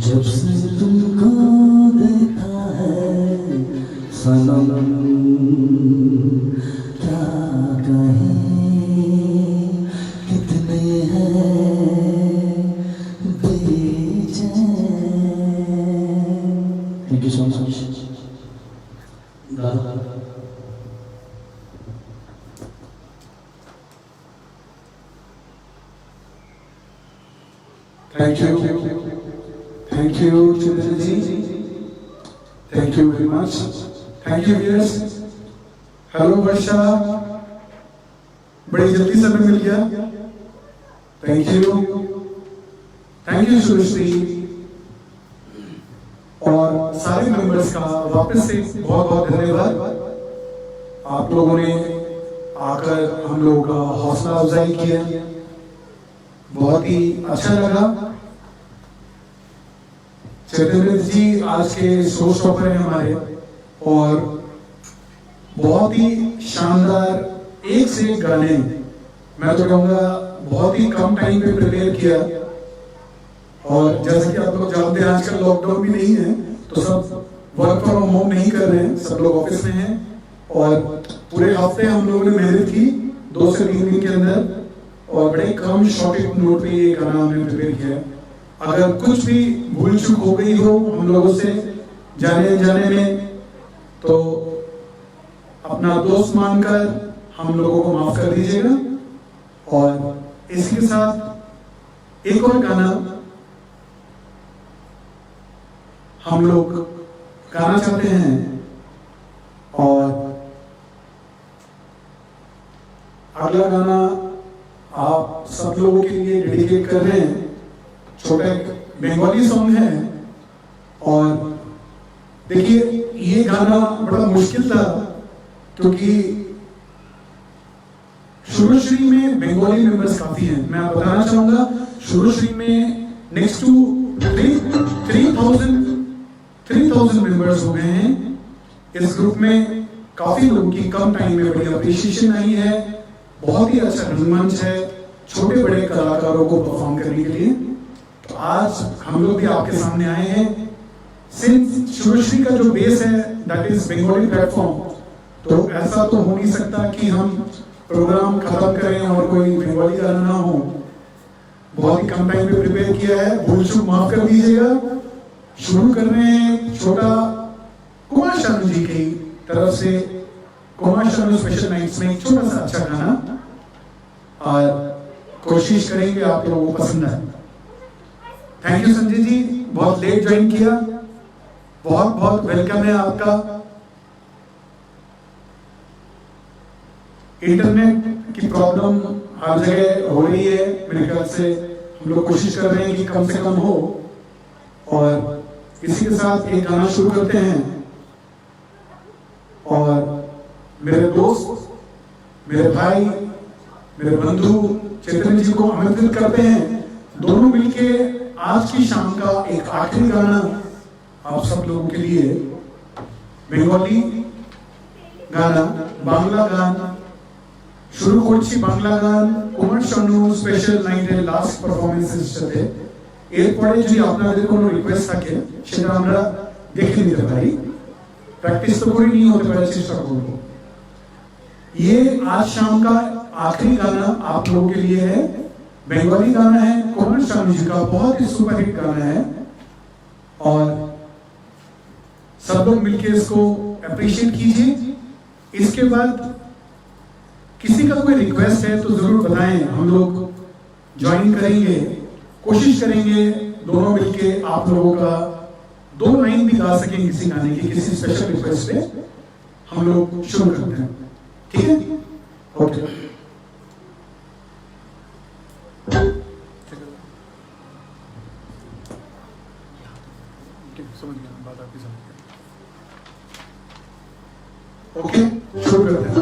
जब से तुमको देखा है सनम, क्या कहें कितने हैं बेचैन। Thank you so much. Thank you. Thank you, Chintan ji. Thank you very much. Thank you, viewers. Hello, Varsha. बड़ी जल्दी समय मिल गया. Thank you. Thank you, सुश्री. और सारे मेंबर्स का वापस से बहुत बहुत धन्यवाद। आप लोगों ने आकर हम लोगों का हौसला अफजाई किया, बहुत ही अच्छा लगा। चैतन्य जी आज के शो स्टॉपर हैं हमारे, और बहुत ही शानदार एक से एक गाने, मैं तो कहूँगा बहुत ही कम टाइम पे प्रिपेयर किया। और जैसे कि आप लोग जानते हैं आजकल लॉकडाउन भी नहीं है, तो सब वर्क फ्रॉम होम नहीं कर रहे हैं, सब लोग ऑफिस में हैं। और पूरे हफ्ते हम लोगों ने मेहनत की 2 से 3 दिन के अंदर, और बड़े कम शॉर्ट नोट पे ये गाना हमने प्रिपेयर किया। अगर कुछ भी भूल चूक हो गई हो हम लोगों से जाने में, तो अपना दोस्त मानकर हम लोगों को माफ कर दीजिएगा। और इसके साथ एक और गाना हम लोग गाना चाहते हैं, और अगला गाना आप सब लोगों के लिए डेडिकेट कर रहे हैं। छोटा बंगाली सॉन्ग है, और देखिए ये गाना बड़ा मुश्किल था, क्योंकि शुरूश्री में बंगाली मेंबर्स काफी हैं। मैं बताना चाहूंगा शुरूश्री में नेक्स्ट टू 3,000 मेंबर्स हो गए हैं। इस ग्रुप में काफी लोगों की कम टाइम में बड़ी अप्रिशिएशन आई है, बहुत ही अच्छा रंगमंच है छोटे बड़े कलाकारों को परफॉर्म करने के लिए। तो आज हम लोग भी आपके सामने आए हैं। सिंस शुरूश्री का जो बेस है दैट इज बंगाली प्लेटफॉर्म, तो ऐसा तो हो नहीं सकता कि हम प्रोग्राम खत्म करें और कोई बंगाली गाना ना हो। बहुत ही कम टाइम पे प्रिपेयर किया है, भूल चूक माफ कर दीजिएगा। शुरू कर रहे हैं छोटा कुमार शानू जी की तरफ से, कुमार शानू स्पेशल नाइट्स में एक छोटा सा अच्छा गाना, और कोशिश करेंगे आप लोगों को पसंद आए। थैंक यू संजय जी, बहुत लेट ज्वाइन किया, बहुत बहुत वेलकम है आपका। इंटरनेट की प्रॉब्लम हर जगह हो रही है, मेरे ख्याल से हम लोग कोशिश कर रहे हैं कि कम से कम हो। और इसी के साथ एक गाना शुरू करते हैं, और मेरे दोस्त, मेरे भाई, मेरे बंधु चैतन्य जी को आमंत्रित करते हैं, दोनों मिलके आज की शाम का एक आखिरी गाना आप सब लोगों के लिए, बंगाली गाना, बांग्ला गाना শুরু করছি। বাংলা গান কুমার শানু স্পেশাল নাইটের লাস্ট পারফরম্যান্সের সাথে। এরপরে যদি আপনাদের কোনো রিকোয়েস্ট থাকে সেটা আমরা দেখে নিতে পারি, प्रैक्टिस तो कोई नहीं होते पहले चेष्टा करो। ये आज शाम का आखिरी गाना आप लोगों के लिए है, बंगाली गाना है कुमार शानू जी का, बहुत ही सुपरहिट गाना है, और सब लोग मिलके इसको अप्रिशिएट कीजिए। इसके बाद किसी का कोई रिक्वेस्ट है तो जरूर बताएं, हम लोग ज्वाइन करेंगे, कोशिश करेंगे दोनों मिलके आप लोगों का 2 लाइन भी गा सकें किसी गाने की, किसी स्पेशल रिक्वेस्ट पे। हम लोग शुरू करते हैं। ठीक है? ओके। समझ गया, बात आपकी समझ गया। ओके, शुरू करते हैं।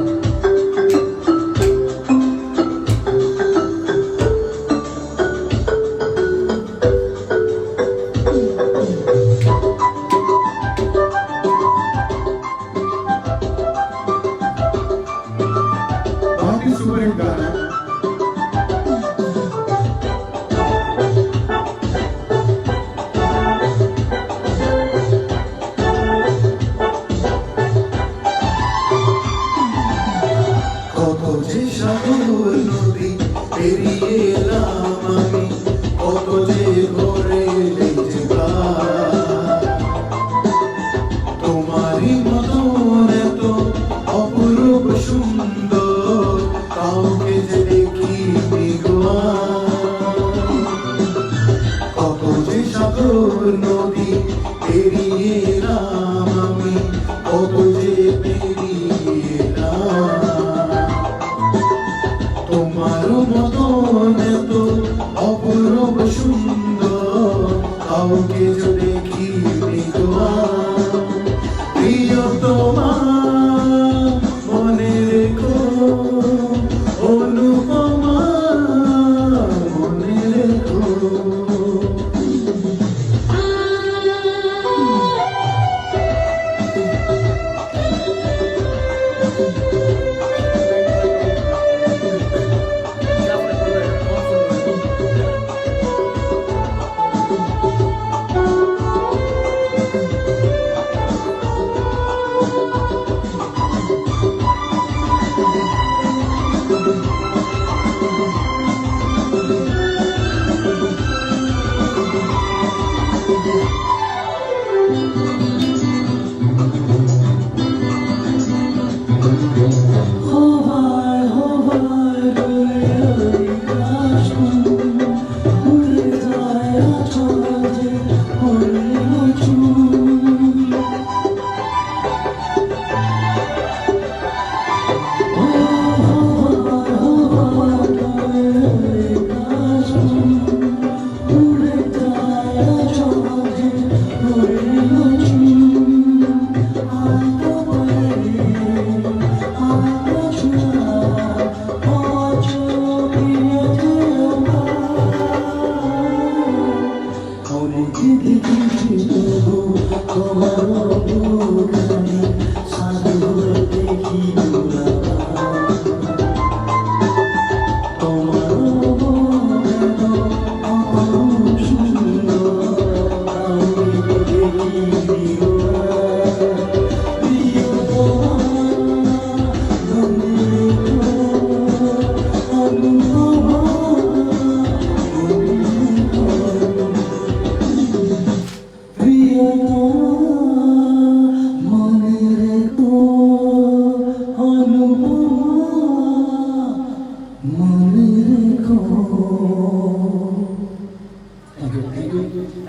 बहुत ही सुपर हिट गाना है। কত যে সাগর নদী পেরিয়ে এলাম আমি, কত যে ঘরে লেগে তোমারই মতন এত অপরূপ সুন্দর কাউকে যে দেখিনি গো কত যে সাগর নদী পেরিয়ে এলাম আমি, কত যে পেরিয়ে এলাম তোমার মতন এত অপূর্ব সুন্দর কাউকে যে দেখিনি গো প্রিয়তমা মনে রেখো, অনুপমা মনে রেখো। क्या फर्क पड़ रहा है, कौन सुन रहा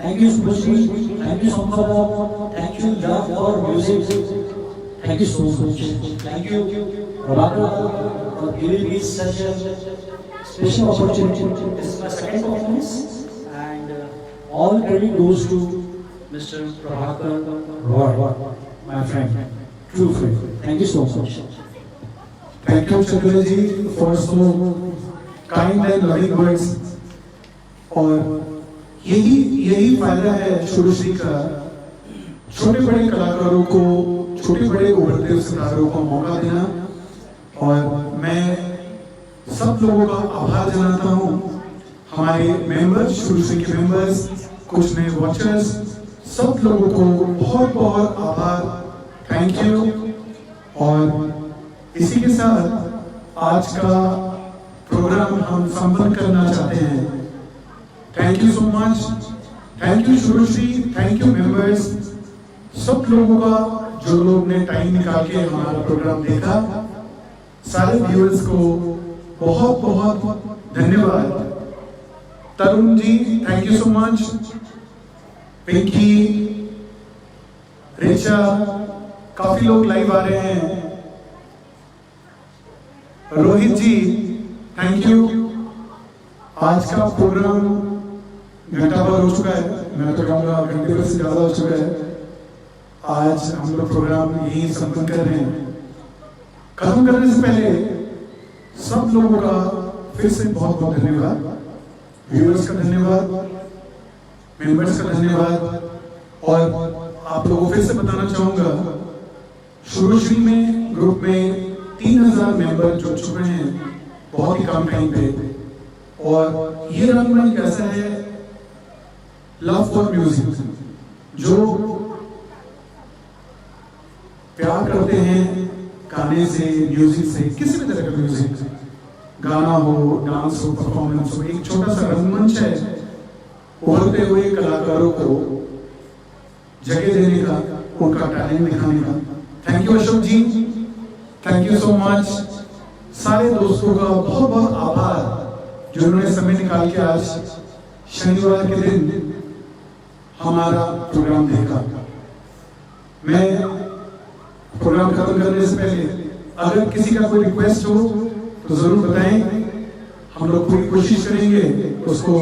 Thank you, Subhashri. Thank you, Sampada. Thank you, Raj, for music. Thank you so much. Thank you, Prabhakar, for giving me such a special opportunity. This is my second performance, and all credit goes to Mr. Prabhakar Roy, my friend, true friend. Thank you so much. Thank you, Chakraji, for so kind and loving words. और यही फायदा है शुरूश्री का, छोटे बड़े कलाकारों को, छोटे बड़े उभरते हुए सितारों को मौका देना। और मैं सब लोगों का आभार जनाता हूँ, हमारे मेंबर्स, शुरूश्री के मेंबर्स, कुछ नए वॉचर्स, सब लोगों को बहुत बहुत आभार, थैंक यू। और इसी के साथ आज का प्रोग्राम हम संपन्न करना चाहते हैं। Thank you so much, thank you Shurushree, thank you members, सब लोगों का जो लोग ने टाइम निकाल के हमारा प्रोग्राम देखा, सारे व्यूअर्स को बहुत बहुत धन्यवाद। Tarun ji, thank you so much, Pinky, Richa, काफी लोग लाइव आ रहे हैं। Rohit ji, thank you. आज का प्रोग्राम घंटा भर हो चुका है, मैं तो कहूँगा घंटे भर से ज़्यादा हो चुका है। आज हम लोग प्रोग्राम यहीं संपन्न कर रहे हैं। खत्म करने से पहले सब लोगों का फिर से बहुत बहुत धन्यवाद, व्यूअर्स का धन्यवाद, मेंबर्स का धन्यवाद। और आप लोगों को फिर से बताना चाहूँगा, शुरूश्री में ग्रुप में 3000 मेंबर जुड़ चुके हैं बहुत ही कम टाइम पे। और ये रंगमंच कैसा है, लव फॉर म्यूजिक, जो प्यार करते हैं गाने से, म्यूजिक से, किसी भी तरह का म्यूजिक, गाना हो, डांस हो, परफॉर्मेंस हो, एक छोटा सा रंगमंच है उभरते हुए कलाकारों को जगह देने का, उनका टैलेंट दिखाने का। Thank you Ashok ji, thank you so much. सारे दोस्तों का बहुत बहुत आभार जिन्होंने समय निकाल के आज शनिवार के दिन हमारा प्रोग्राम देखा। मैं प्रोग्राम खत्म करने से पहले अगर किसी का कोई रिक्वेस्ट हो तो जरूर बताएं, हम लोग पूरी कोशिश करेंगे उसको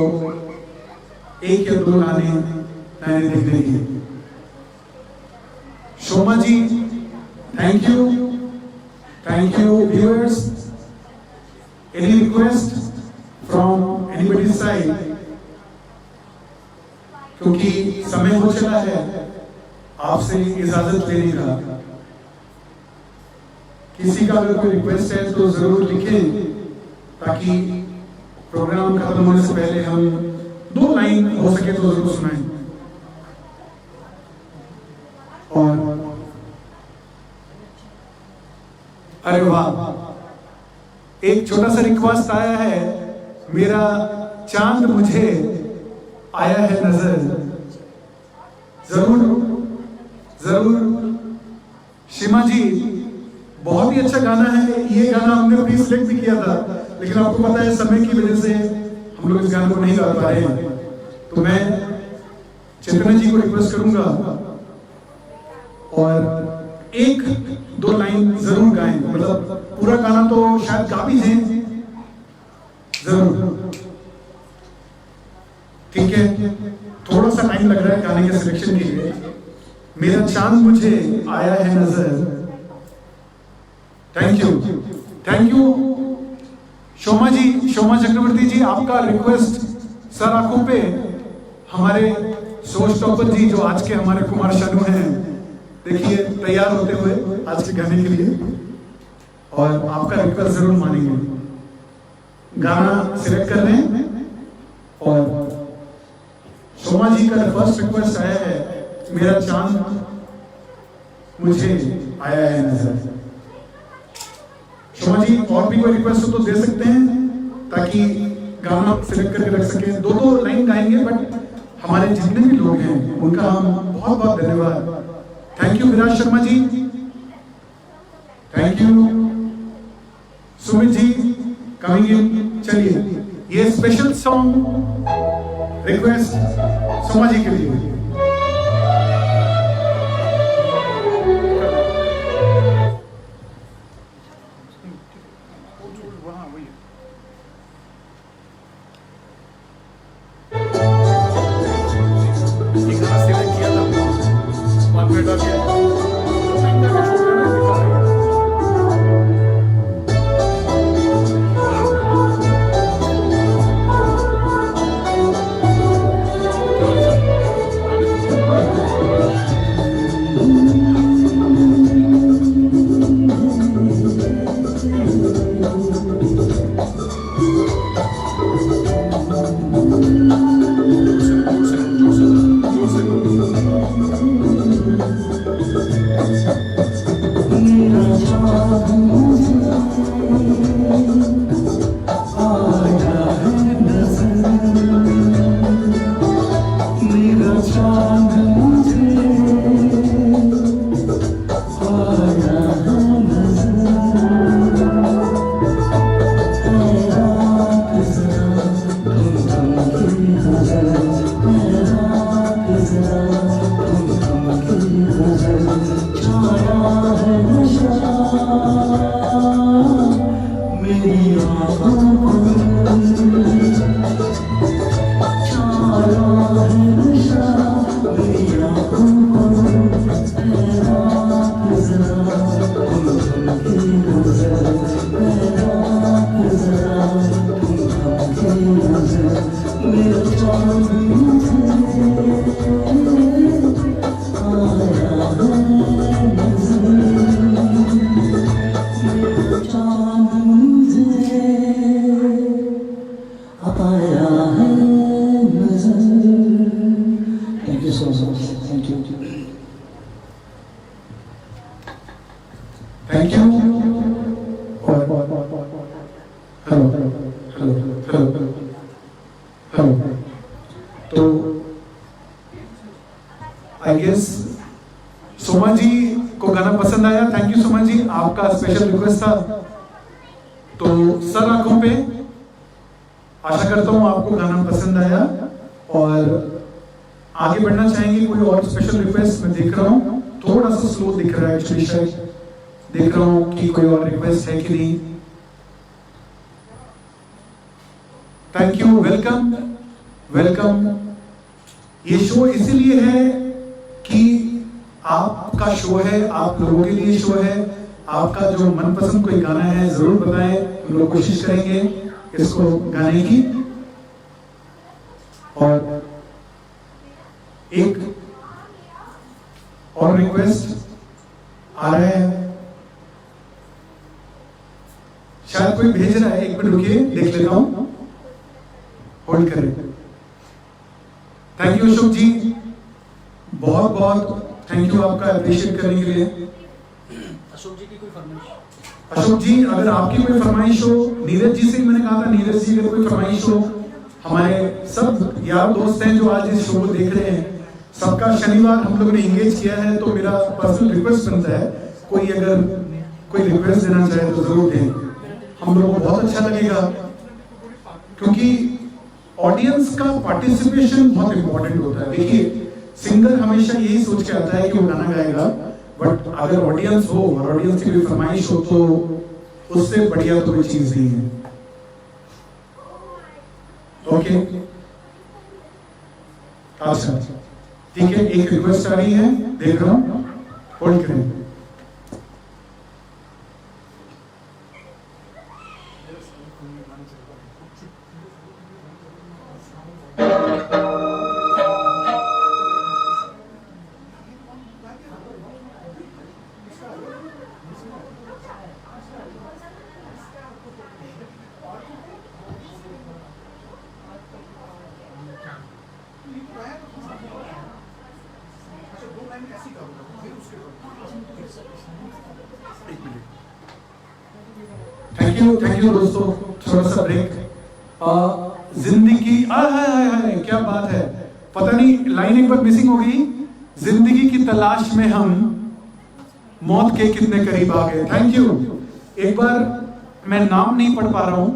1 या 2 लाने देखने की। Shoma ji, thank you viewers. Any request from anybody's side? क्योंकि समय हो चला है आपसे इजाजत लेने का। किसी का अगर कोई रिक्वेस्ट है तो जरूर लिखें, ताकि प्रोग्राम खत्म होने से पहले हम 2 लाइन हो सके तो जरूर सुनाएं। और अरे वाह, एक छोटा सा रिक्वेस्ट आया है, मेरा चांद मुझे आया है नजर। जरूर जरूर शिमा जी, बहुत ही अच्छा गाना है। ये गाना हमने प्री सिलेक्ट भी किया था, लेकिन आपको पता है समय की वजह से हम लोग इस गाने को नहीं गा पा रहे हैं। तो मैं चेतना जी को रिक्वेस्ट करूंगा और 1-2 लाइन जरूर गाएं। मतलब पूरा गाना तो शायद गा भी दें, जरूर, ठीक है? थोड़ा सा टाइम लग रहा है गाने के सिलेक्शन के लिए। मेरा चांद मुझे आया है नजर। थैंक यू शोमा जी, शोमा चक्रवर्ती जी, आपका रिक्वेस्ट सर आंखों पे। हमारे शो स्टॉपर जी जो आज के हमारे कुमार शानू हैं, देखिए तैयार होते हुए आज के गाने के लिए, और आपका रिक्वेस्ट जरूर मानेंगे। गाना सिलेक्ट कर रहे हैं और शोमा जी का फर्स्ट रिक्वेस्ट आया है, मेरा चांद मुझे आया है नजर। शोमा जी, और भी कोई रिक्वेस्ट हो तो दे सकते हैं, ताकि गाना सिलेक्ट करके रख सके। 2-2 लाइन गाएंगे, बट हमारे जितने भी लोग हैं उनका हम बहुत बहुत धन्यवाद। Thank you Viraj Sharma ji, thank you Sumit ji coming in. चलिए, ये special song request Soma ji के लिए। वहाँ वही ये गाना सिलेक्ट किया था, बाद में डाल दिया। Thank you so much. Thank you. Thank you. Hello hello hello hello. तो आई गेस सुमन जी को गाना पसंद आया। थैंक यू सुमन जी, आपका स्पेशल रिक्वेस्ट था। तो सर आंखों पे आशा करता हूँ आपको गाना पसंद आया और आगे बढ़ना चाहेंगे। कोई और स्पेशल रिक्वेस्ट मैं देख रहा हूँ, थोड़ा सा स्लो दिख रहा है एक्चुअली, शायद देख रहा हूँ कि कोई और रिक्वेस्ट है कि नहीं। Thank you, welcome welcome. ये शो इसीलिए है कि आपका शो है, आप लोगों के लिए शो है। आपका जो मनपसंद कोई गाना है जरूर बताएं, हम लोग कोशिश करेंगे इसको गाने की। और एक और रिक्वेस्ट आ रहा है, शायद कोई भेज रहा है, एक मिनट रुकिए देख लेता हूं, होल्ड करें। थैंक यू अशोक जी, बहुत बहुत थैंक यू आपका अप्रिशिएट करने के लिए। अशोक जी की कोई फरमाइश? अशोक जी, अगर आपकी कोई फरमाइश हो, नीरज जी से मैंने कहा था, नीरज जी अगर कोई फरमाइश हो, हमारे सब यार दोस्त हैं जो आज इस शो को देख रहे हैं, सबका शनिवार हम लोगों ने एंगेज किया है, तो मेरा पर्सनल रिक्वेस्ट बनता है, कोई अगर कोई रिक्वेस्ट देना चाहे तो जरूर दें, हम लोगों को बहुत अच्छा लगेगा। क्योंकि ऑडियंस का पार्टिसिपेशन बहुत इंपॉर्टेंट होता है। देखिए, सिंगर हमेशा यही सोच के आता है कि वो गाना गाएगा, बट अगर ऑडियंस हो और ऑडियंस की भी फरमाइश हो तो उससे बढ़िया तो कोई चीज नहीं है। ओके, अच्छा ठीक है, एक रिक्वेस्ट आ रही है, देख रहा हूं, होल्ड करें। थैंक यू दोस्तों, थोड़ा सा ब्रेक। जिंदगी हाय क्या बात है, पता नहीं लाइन एक बार मिसिंग हो गई। जिंदगी की तलाश में हम मौत के कितने करीब आ गए। Thank you. एक बार मैं नाम नहीं पढ़ पा रहा हूं,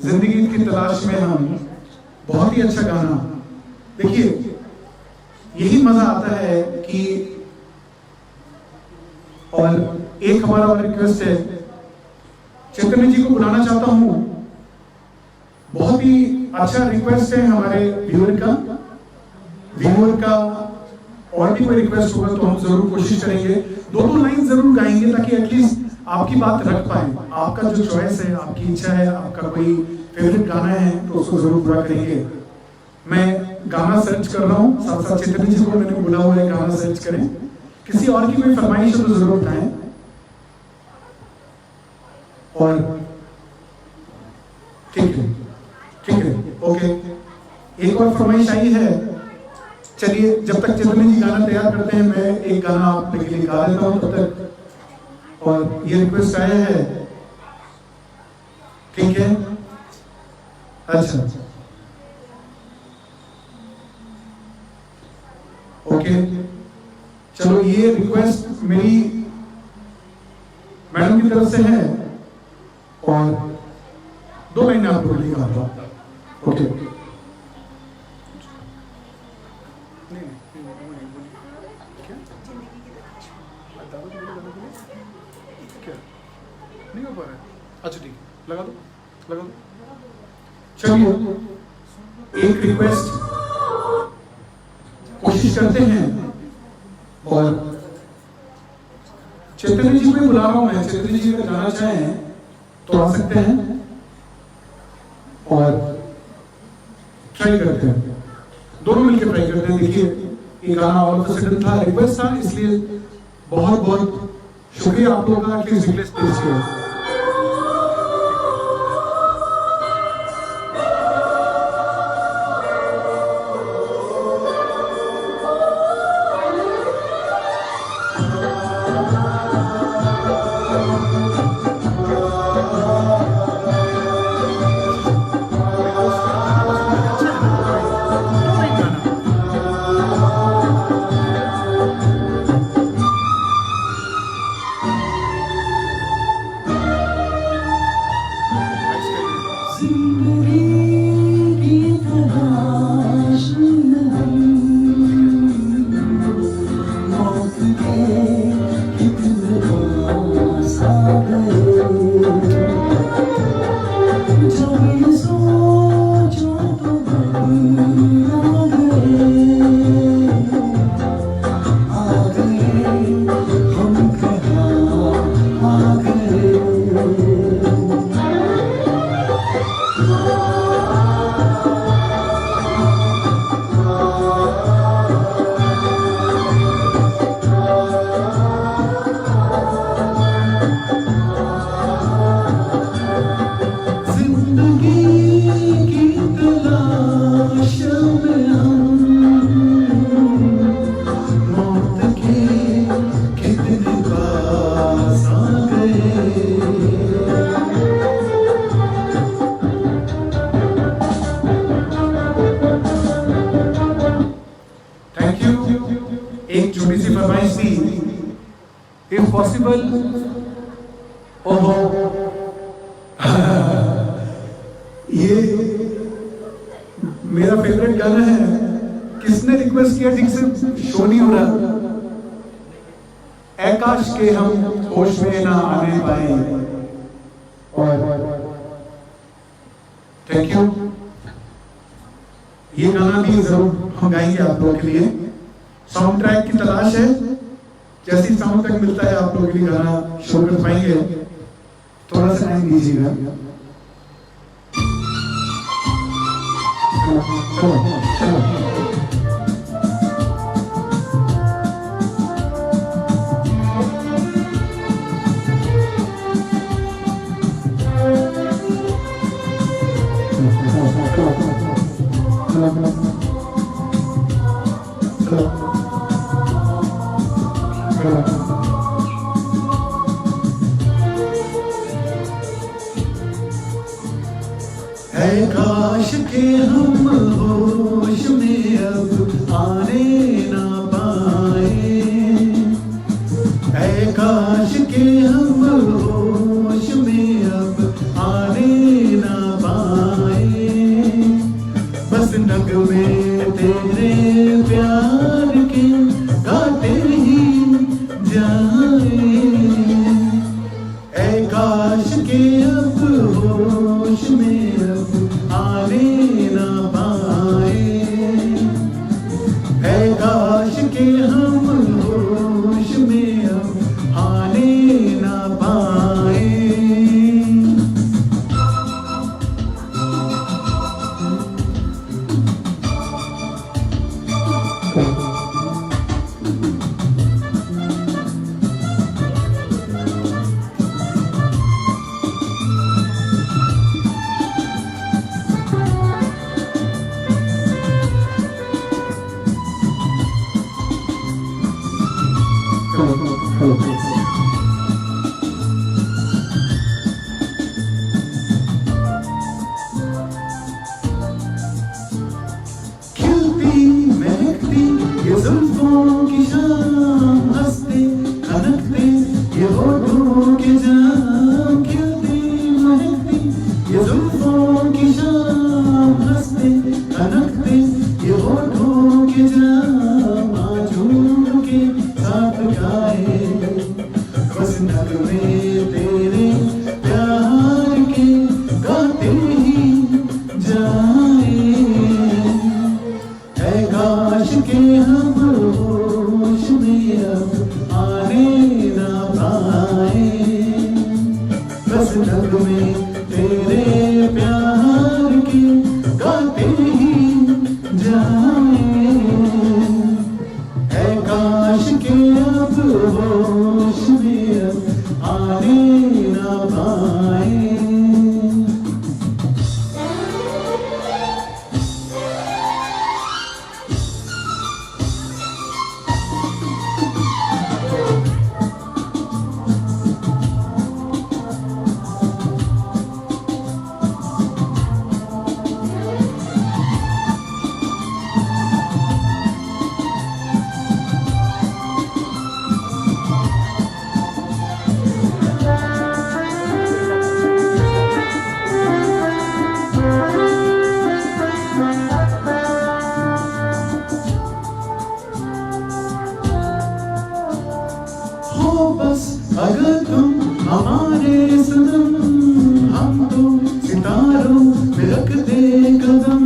जिंदगी की तलाश में हम, बहुत ही अच्छा गाना। देखिए, यही मजा आता है कि, और एक हमारा रिक्वेस्ट है, चैतन्य जी को बुलाना चाहता हूं। बहुत ही अच्छा रिक्वेस्ट है हमारे व्यूअर का, और भी कोई रिक्वेस्ट होगा तो हम जरूर कोशिश करेंगे, दो लाइन जरूर गाएंगे ताकि एटलीस्ट आपकी बात रख पाए। आपका जो चॉइस है, आपकी इच्छा है, आपका कोई फेवरेट गाना है तो उसको जरूर पूरा करेंगे। मैं गाना सर्च कर रहा हूँ, साथ साथ चैतन्य जी को मैंने बोला हुआ है गाना सर्च करें। किसी और की कोई फरमाइश हो तो जरूर बताएं। और ठीक है, ओके, एक और फरमाइश आई है। चलिए, जब तक चैतन्य जी गाना तैयार करते हैं, मैं एक गाना आप के लिए गा देता हूं तब तक। और ये रिक्वेस्ट आया है, ठीक है, अच्छा ओके, चलो, ये रिक्वेस्ट मेरी मैडम की तरफ से है और 2 महीने आप लोग नहीं गा। ओके, नहीं हो पा रहा है। अच्छा ठीक है। लगा दो। चलिए एक रिक्वेस्ट कोशिश करते हैं, और चैतन्य जी को बुला रहा हूं मैं। चैतन्य जी अगर जाना चाहें तो आ सकते हैं और ट्राई करते हैं, दोनों मिलकर ट्राई करते हैं। देखिए ये गाना ऑल ऑफ अ सडन था, रिक्वेस्ट था, इसलिए बहुत बहुत शुक्रिया आप लोगों का एटलीस्ट रिक्वेस्ट पेश किया। एक छोटी सी फरमाइश थी, इफ पॉसिबल। ओहो ये मेरा फेवरेट गाना है, किसने रिक्वेस्ट किया? ठीक से शो नहीं हो रहा। आकाश के हम होश में ना आने पाए, और थैंक यू। ये गाना भी जरूर हम गाएंगे आप लोगों के लिए। साउंड ट्रैक की तलाश है, जैसी साउंड ट्रैक मिलता है आप लोगों के लिए गाना शो कर पाएंगे। थोड़ा सा टाइम दीजिएगा। है काश के हम होश में अब आने ना पाए, है काश के हम होश में अब आने ना पाए, बस नगमे तेरे प्यार के गाते ही जाए, है काश के अब होश में आने ना पाए, है काश के हम होश में अब आने ना पाए। नगमे तेरे प्यार के गाते ही जाए, है काश के अब होश में आने न पाए। हो बस अगर तुम हमारे सनम, हम तो सितारों पे रख दे कदम।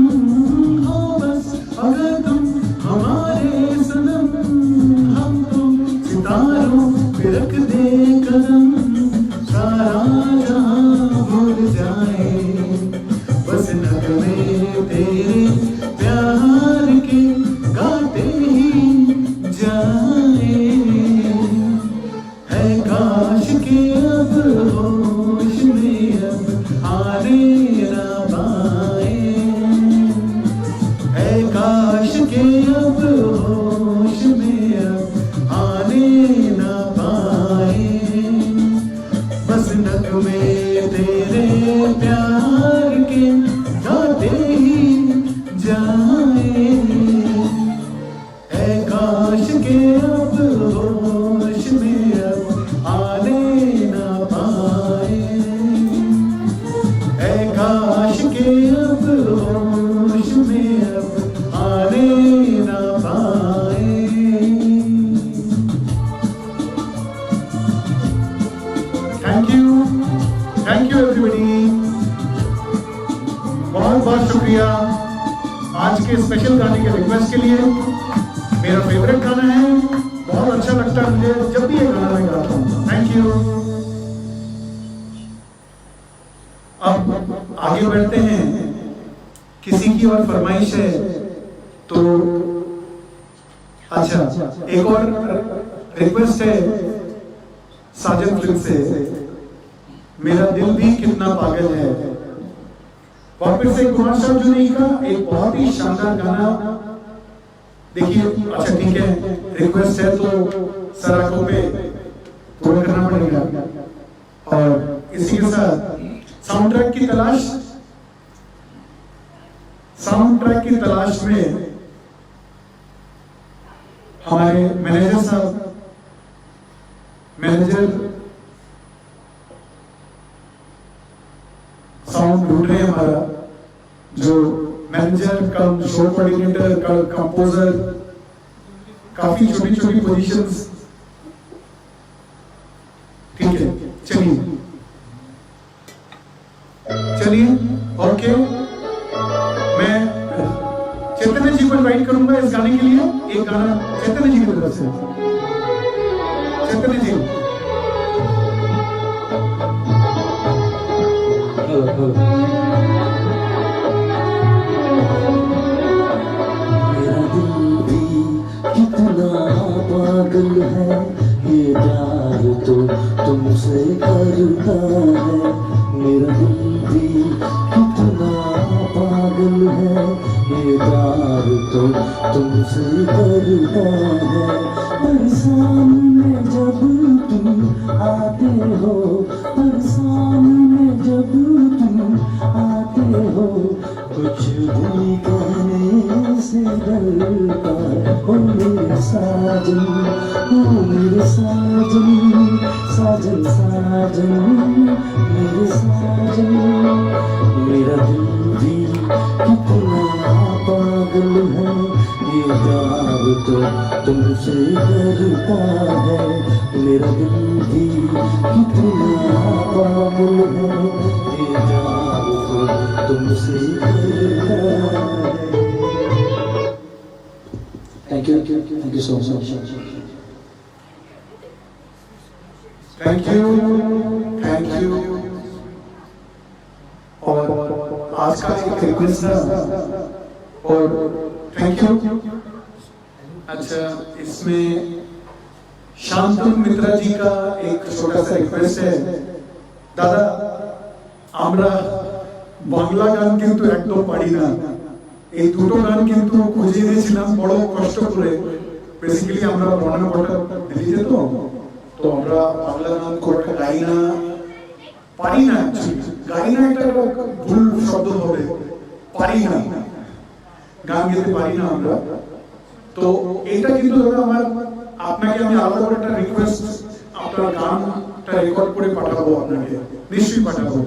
हो बस अगर तुम हमारे सनम, हम तो सितारों पे रख दे कदम। सारा जहां भूल जाए, बस नगमे तेरे प्यार के गाते ही जाए, है काश के अब होश में अब आने न पाए, है काश के अब होश में अब आने न पाए। बस नगमे तेरे प्यार के गाते ही जाए, है काश के अब होश में अब आने न पाए, है काश के अब होश में अब आने न पाए। थैंक यू एवरीबॉडी, बहुत बहुत शुक्रिया आज के स्पेशल गाने के रिक्वेस्ट के लिए। मेरा फेवरेट गाना है, बहुत अच्छा लगता है मुझे जब भी ये गाना मैं गाता हूँ। Thank you. अब आगे बढ़ते हैं, किसी की और फरमाइश है तो अच्छा एक और रिक्वेस्ट है साजन फिल्म से, मेरा दिल भी कितना पागल है। वापस से कुमार शानू का एक बहुत ही शानदार गाना देखिए। अच्छा ठीक है, रिक्वेस्ट है तो सराखों पे पूरा करना पड़ेगा। और इसी के साथ साउंड ट्रैक की तलाश में हमारे मैनेजर साहब, मैनेजर साउंड ढूंढ रहे हैं हमारा, जो मैनेजर कम शो कोऑर्डिनेटर कम कंपोजर, काफी छोटी छोटी पोजीशंस। ठीक है, चलिए ओके। मैं चैतन्य जी को इनवाइट करूंगा इस गाने के लिए। एक गाना चैतन्य जी की तरफ से। चैतन्य जी मेरा दिल भी कितना पागल है, ये प्यार तो तुमसे करता है। मेरा दिल भी कितना पागल है, ये प्यार तो तुमसे करता है। परेशान में जब तुम आते हो, परेशान में जब तुम आते हो, कुछ भी कहने से डरता हो मेरे साजन, हो मेरे साजन, साजन साजन मेरे साजन। मेरा दिल भी कितना पागल है, ये प्यार तो तुमसे करता है। मेरा दिल भी कितना पागल है, ये प्यार तो तुमसे करता है। Thank you so much. Thank you आज का एक रिक्वेस्ट था और थैंक यू। अच्छा, इसमें शांतनु मित्रा जी का एक छोटा सा रिक्वेस्ट है। दादा, আমরা বাংলা গান কিন্তু একদম পারি না। এই দুটো গান কিন্তু খুঁজে এনেছিলাম বড় কষ্ট করে। বেসিক্যালি আমরা বর্ণমালা দিল্লিতে তো আমরা বাংলা গান কোনটা গাই না, পারি না। গাই না একটা ভুল শব্দ হবে, পারি না, গান গেতে পারি না আমরা। তো এটা কিন্তু দাদা আমার আপনাকে আমি আলাদা করে একটা রিকোয়েস্ট, আপনার গানটা রেকর্ড করে পাঠাবো আপনাকে, নিশ্চয়ই পাঠাবো।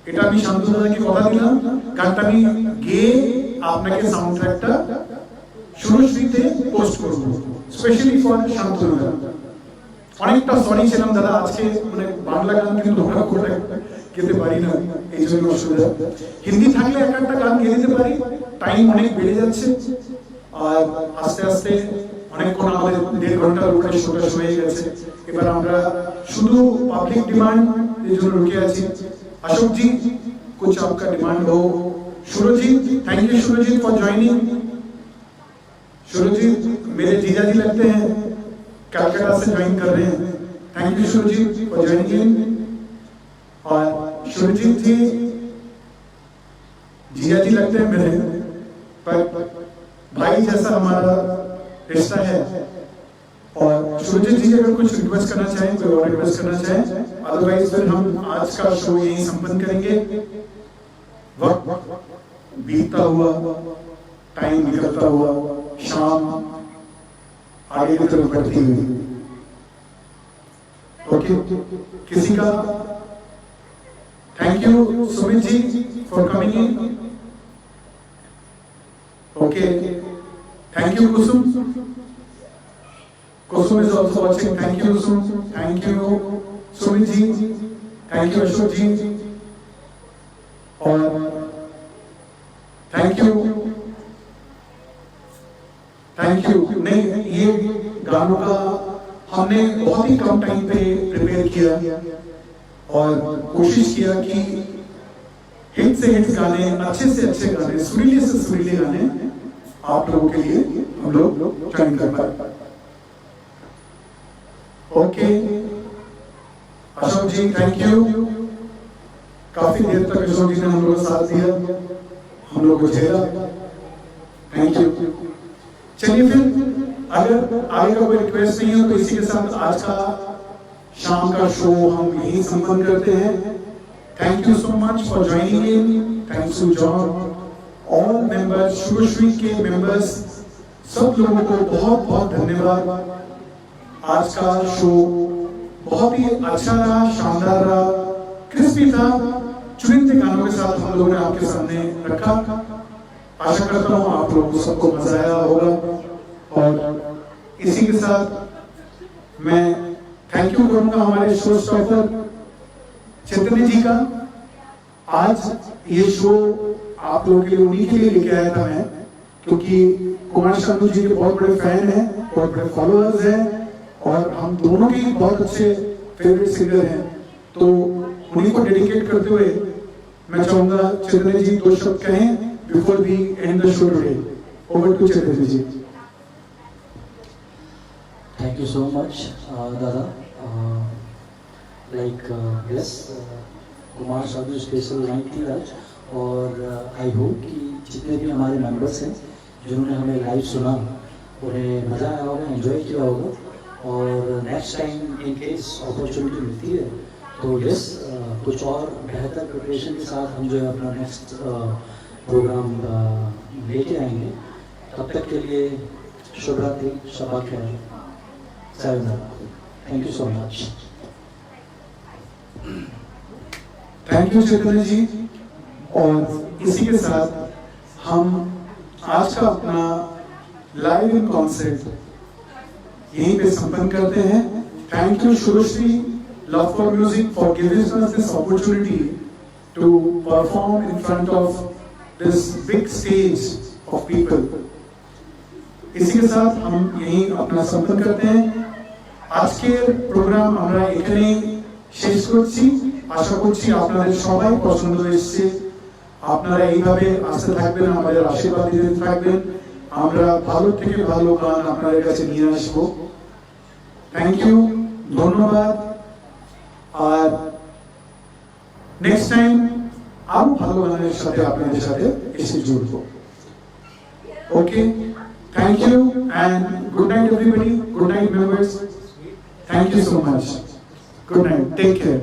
এটা আমি শান্তনু দাদাকে কথা দিলাম, গানটা আমি গেয়ে আপনাকে সাউন্ড ট্র্যাকটা সুরশ্রীতে পোস্ট করব, স্পেশালি ফর শান্তনু দাদা। অনেকটা সরি ছিলাম দাদা, আজকে মানে বাংলা গান কিন্তু আমরা করে গেতে পারি না, এই জন্য অসুবিধা। হিন্দি থাকলে এক একটা গান গেয়ে দিতে পারি, টাইম অনেক বেড়ে যাচ্ছে আর আস্তে আস্তে অনেকক্ষণ আমাদের 1.5 ঘন্টার উপরে শোটা হয়ে গেছে। এবার আমরা শুধু পাবলিক ডিমান্ড এর জন্য রুকে আছি। अशोक जी, कुछ आपका डिमांड हो। Surjit, thank you Surjit for joining. Surjit मेरे जीजा जी लगते हैं, कलकत्ता से ज्वाइन कर रहे हैं। Thank you Surjit for joining. और सुरजीत जी जीजा जी लगते हैं मेरे, पर भाई जैसा हमारा रिश्ता है। और सुरजीत जी अगर कुछ रिक्वेस्ट करना चाहें, कोई और रिक्वेस्ट करना चाहें, अदरवाइज फिर हम आज का शो यहीं संपन्न करेंगे। वक्त बीतता हुआ, टाइम निकलता हुआ, शाम आगे की तरफ बढ़ती हुई। ओके, किसी का thank you Sumit ji for coming in. Okay, thank you Kusum. Kusum is also watching. Thank you, Kusum. Thank you, Sumit ji. Thank you, Ashok ji. और थैंक यू नहीं, ये गानों का हमने बहुत ही कम टाइम पे प्रिपेयर किया और कोशिश किया कि हिट से हिट गाने, अच्छे से अच्छे गाने, सुरीले से सुरीले गाने आप लोगों के लिए हम लोग ज्वाइन कर पाए। Okay Ashok ji, thank you. काफी देर तक अशोक जी ने हम लोग का साथ दिया, हम लोग को झेला, थैंक यू। चलिए फिर अगर आगे का कोई रिक्वेस्ट नहीं हो तो इसी के साथ आज का शाम का शो हम यहीं संपन्न करते हैं। Thank you so much for joining in. Thanks to John, all members, Shubhshree के मेंबर्स, सब लोगों को बहुत बहुत धन्यवाद। आज का शो बहुत ही अच्छा रहा, शानदार रहा, क्रिस्पी था। चुनिंदे गानों के साथ हम लोगों ने आपके सामने रखा। आशा करता हूँ आप लोगों को सबको मजा आया होगा। और इसी के साथ मैं थैंक यू करूंगा हमारे शो स्टॉपर चैतन्य जी का। आज ये शो आप लोगों के लिए उन्हीं के लिए लेके आया था मैं, क्योंकि कुमार शानू जी के बहुत बड़े फैन हैं, बहुत बड़े फॉलोअर्स हैं और हम दोनों के बहुत अच्छे फेवरेट सिंगर हैं। तो उन्हीं को डेडिकेट करते हुए मैं चाहूंगा चैतन्य जी 2 शब्द कहें before we end the show today. Over to Chaitanya ji. Thank you so much, Dada. Yes, Kumar Sanu special night थी आज और आई होप कि जितने भी हमारे मेंबर्स हैं जिन्होंने हमें लाइव सुना उन्हें मज़ा आया होगा, एंजॉय किया होगा। और next time in case opportunity मिलती है तो यस कुछ और बेहतर प्रिपरेशन के साथ हम जो है अपना नेक्स्ट प्रोग्राम लेके आएंगे। तब तक के लिए शुभ रात्रि, शबा खैर, सायोनारा। Thank you so much. Thank you Chaitanya ji. और इसी के साथ हम आज का अपना लाइव इन कॉन्सर्ट यहीं पे संपन्न करते हैं। Thank you Shubhshree love for music for giving us this opportunity to perform in front of this big stage of people. इसी के साथ हम यहीं अपना संपन्न करते हैं। আজকের প্রোগ্রাম আমরা এখানেই শেষ করছি। আশা করছি আপনাদের সবাই পছন্দ হয়েছে আপনারা এইভাবে আসতে থাকবেন, আমাদের আশীর্বাদ দিতে থাকবেন, আমরা ভালো থেকে ভালো গান আপনাদের কাছে নিয়ে আসবো। থ্যাংক ইউ, ধন্যবাদ। আর নেক্সট টাইম আরো ভালো গানের সাথে আপনাদের সাথে এসে জুড়বো। Okay, thank you and good night everybody, good night members, thank you so much, good night, take care.